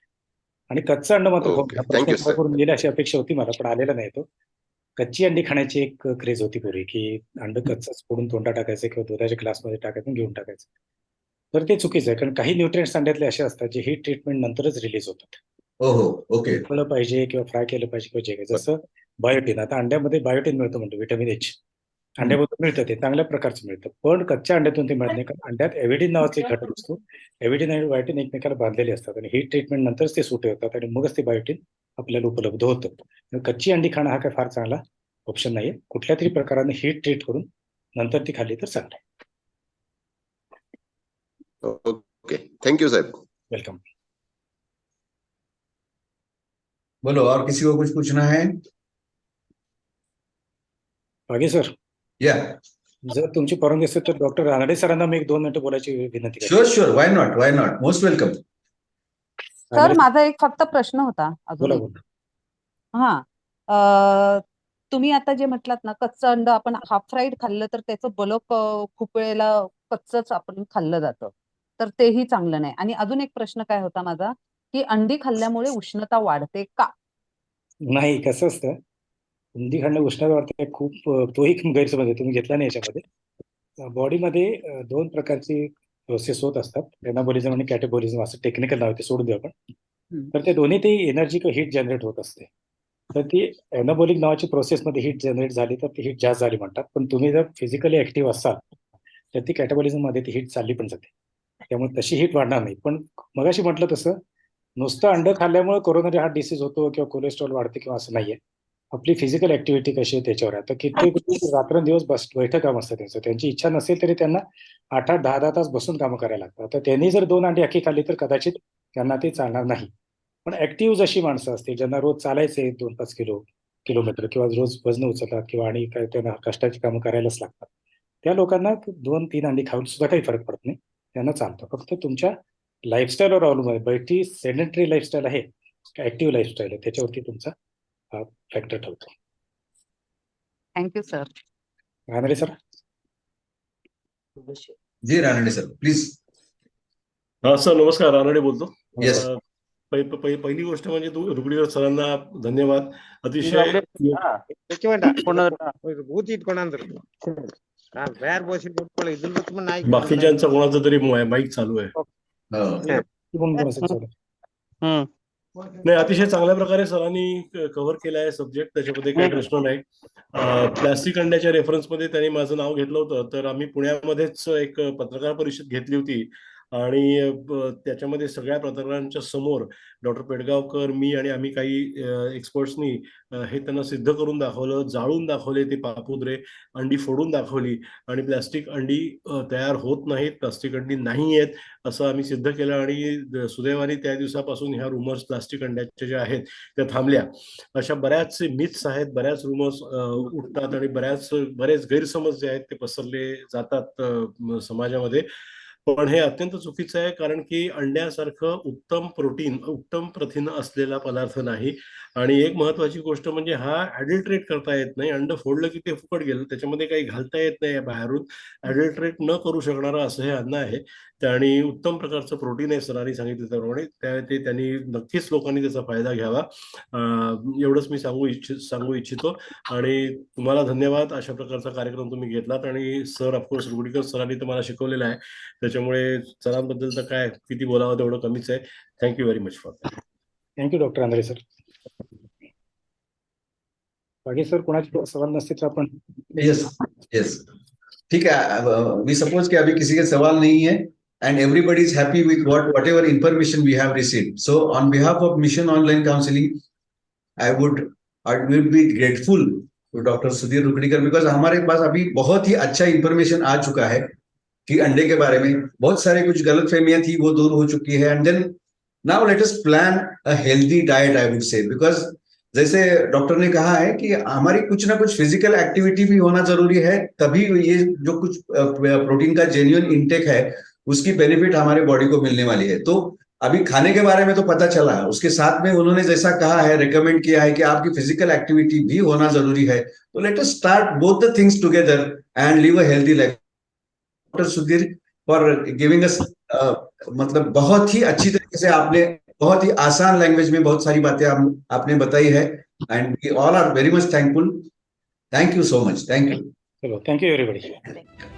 आणि कच्चं अंड मात्र करून गेले अशी अपेक्षा होती मला, पण आलेला नाही तो. कच्ची अंडी खाण्याची एक क्रेज होती पूर्वी, की अंड कच्चंच फोडून तोंडात टाकायचं किंवा दुधाच्या ग्लासमध्ये टाकायचं घेऊन टाकायचं. तर ते चुकीचं आहे, कारण काही न्यूट्रिएंट्स अंड्यातले असे असतात जे हीट ट्रीटमेंट नंतरच रिलीज होतात. ओके. उकळलं पाहिजे किंवा फ्राय केलं पाहिजे किंवा जे काही. जसं बायोटिन, आता अंड्यामध्ये बायोटिन मिळतं म्हणतो, व्हिटॅमिन H अंड्यामधून मिळतं, ते चांगल्या प्रकारचं मिळतं. पण कच्च्या अंड्यातून ते मिळत नाही, कारण अंड्यात एव्हिडिन नावाचा एक घटक असतो. एव्हिडिन आणि बायोटिन एकमेकाला बांधलेले असतात आणि हीट ट्रीटमेंट नंतरच ते सुटे होतात आणि मगच ते बायोटिन आपल्याला उपलब्ध होतं. कच्ची अंडी खाणं हा काय फार चांगला ऑप्शन नाहीये. कुठल्या तरी प्रकाराने हीट ट्रीट करून नंतर ती खाल्ली तर चांगलं आहे. ओके, थँक्यू साहेब. वेलकम. बोलो, और किसी को कुछ पूछना है? आगे सर. या, जर तुमची परवानगी असेल तर डॉक्टर रानडे सरांना मी 1-2 मिनिटं बोलायची विनंती करतो. Sure, why not, most welcome. Sir माझा एक फक्त प्रश्न होता अजून. तुम्ही आता जे म्हटलात ना, कच्चं अंड आपण हाफ फ्राईड खाल्लं तर त्याचं बलक खूप वेळेला कच्चंच आपण खाल्लं जातं, तर तेही चांगलं नाही. आणि अजून एक प्रश्न काय होता माझा, की अंडी खाल्ल्यामुळे उष्णता वाढते का? नाही, कसं असतं, अंडी खाल्लं उष्णता वाढते खूप, तोही गैरसमज आहे, तुम्ही घेतला नाही. याच्यामध्ये बॉडीमध्ये 2 प्रकारची प्रोसेस होत असतात, एनाबॉलिझम आणि कॅटेबॉलिझम, असं टेक्निकल नाव आहे, ते सोडून देऊ आपण. तर ते दोन्ही ते एनर्जी किंवा हीट जनरेट होत असते. तर ती एनाबॉलिक नावाची प्रोसेसमध्ये हीट जनरेट झाली तर ती हीट जास्त झाली म्हणतात. पण तुम्ही जर फिजिकली ऍक्टिव्ह असाल तर ती कॅटेबॉलिझम मध्ये ती हीट चालली पण जाते, त्यामुळे तशी हीट वाढणार नाही. पण मगाशी म्हटलं तसं नुसतं अंड खाल्ल्यामुळे कोरोनरी हार्ट डिसीज होतो किंवा कोलेस्ट्रॉल वाढते किंवा असं नाहीये. आपली फिजिकल ऍक्टिव्हिटी कशी आहे त्याच्यावर आहे. आता कित्येक रात्रंदिवस बैठक काम असतं त्यांचं, त्यांची इच्छा नसेल तरी त्यांना 8-8, 10-10 तास बसून कामं करायला लागतात. तर त्यांनी जर 2 अंडी अख्खी खाल्ली तर कदाचित त्यांना ते चालणार नाही. पण ऍक्टिव्ह जशी माणसं असतील, ज्यांना रोज चालायचे 2-5 किलोमीटर किंवा रोज वजन उचलतात किंवा आणि काय त्यांना कष्टाची कामं करायलाच लागतात, त्या लोकांना 2-3 अंडी खाऊन सुद्धा काही फरक पडत नाही, त्यांना चालतं. फक्त तुमच्या लाईफस्टाईलवर अवलंबून आहे, बैठी सेडेंटरी लाईफस्टाईल आहे का ऍक्टिव्ह लाईफस्टाईल आहे, त्याच्यावरती तुमचा हा फॅक्टर ठरतो. Thank you sir. रानडे सर. जी रानडे सर प्लीज. हा सर नमस्कार, रानडे बोलतो. Yes. पहिली गोष्ट म्हणजे रुगडीकर सरांना धन्यवाद. अतिशय बाकीच्यांचा कोणाचा तरी माईक चालू आहे. नाही, अतिशय चांगल्या प्रकारे सरांनी कव्हर केला आहे सब्जेक्ट, त्याच्यामध्ये काही प्रश्न नाही. प्लास्टिक अंड्याच्या रेफरन्समध्ये त्यांनी माझं नाव घेतलं होतं, तर आम्ही पुण्यामध्येच एक पत्रकार परिषद घेतली होती आणि त्याच्यामध्ये सगळ्या पत्रकारांच्या समोर डॉक्टर पेडगावकर, मी आणि आम्ही काही एक्सपर्ट्सनी हे त्यांना सिद्ध करून दाखवलं, जाळून दाखवले ते पापुद्रे, अंडी फोडून दाखवली आणि प्लास्टिक अंडी तयार होत नाहीत, प्लास्टिक अंडी नाही आहेत असं आम्ही सिद्ध केलं. आणि सुदैवाने त्या दिवसापासून ह्या रुमर्स प्लास्टिक अंड्याच्या ज्या आहेत त्या थांबल्या. अशा बऱ्याचसे मिथ्स आहेत, बऱ्याच रुमर्स उठतात आणि बरेच गैरसमज जे आहेत ते पसरले जातात समाजामध्ये. पण हे अत्यंत चुकीचं आहे, कारण की अंड्यासारखं उत्तम प्रोटीन, उत्तम प्रथिन असलेला पदार्थ नाही. आणि एक महत्वाची गोष्ट म्हणजे हा ॲडल्ट्रेट करता येत नाही. अंड फोडलं की ते फुकट गेलं, त्याच्यामध्ये काही घालता येत नाही बाहेरून. ॲडल्ट्रेट न करू शकणारं असं हे अन्न आहे आणि उत्तम प्रकारचं प्रोटीन आहे सरांनी सांगितलं त्याप्रमाणे. ते त्यांनी नक्कीच लोकांनी त्याचा फायदा घ्यावा, एवढंच मी सांगू इच्छितो. आणि तुम्हाला धन्यवाद, अशा प्रकारचा कार्यक्रम तुम्ही घेतलात. आणि सर ऑफकोर्स रुगडीकर सरांनी तुम्हाला शिकवलेलं आहे, त्याच्यामुळे सरांबद्दल तर काय किती बोलावं तेवढं कमीच आहे. Thank you very much for that. Thank you doctor Andhale sir. बाकी सर कोणाचे सवाल नसतील तर आपण. यस ठीक है. वी सपोज कि अभी किसी के सवाल नहीं है and everybody is happy with whatever information we have received. So on behalf of Mission Online Counseling, I would be grateful to Dr. Sudhir रुकड़ीकर, because हमारे पास अभी बहुत ही अच्छा इंफॉर्मेशन आ चुका है कि अंडे के बारे में बहुत सारे कुछ गलतफहमियां थी वो दूर हो चुकी है. And then now let us plan a healthy diet, I would say, because जैसे डॉक्टर ने कहा है कि हमारी कुछ ना कुछ फिजिकल एक्टिविटी भी होना जरूरी है, तभी ये जो कुछ प्रोटीन का जेन्युइन इंटेक है उसकी बेनिफिट हमारे बॉडी को मिलने वाली है. तो अभी खाने के बारे में तो पता चला, उसके साथ में उन्होंने जैसा कहा है, रिकमेंड किया है कि आपकी फिजिकल एक्टिविटी भी होना जरूरी है. तो let us start both the things together and live a healthy life. Doctor Sudhir for giving us, मतलब बहुत ही अच्छी तरीके से आपने बहुत ही आसान लैंग्वेज में बहुत सारी बातें आपने बताई है, and we all are very much thankful. Thank you so much. Thank you. चलो, थँक्यू एव्हरीबडी.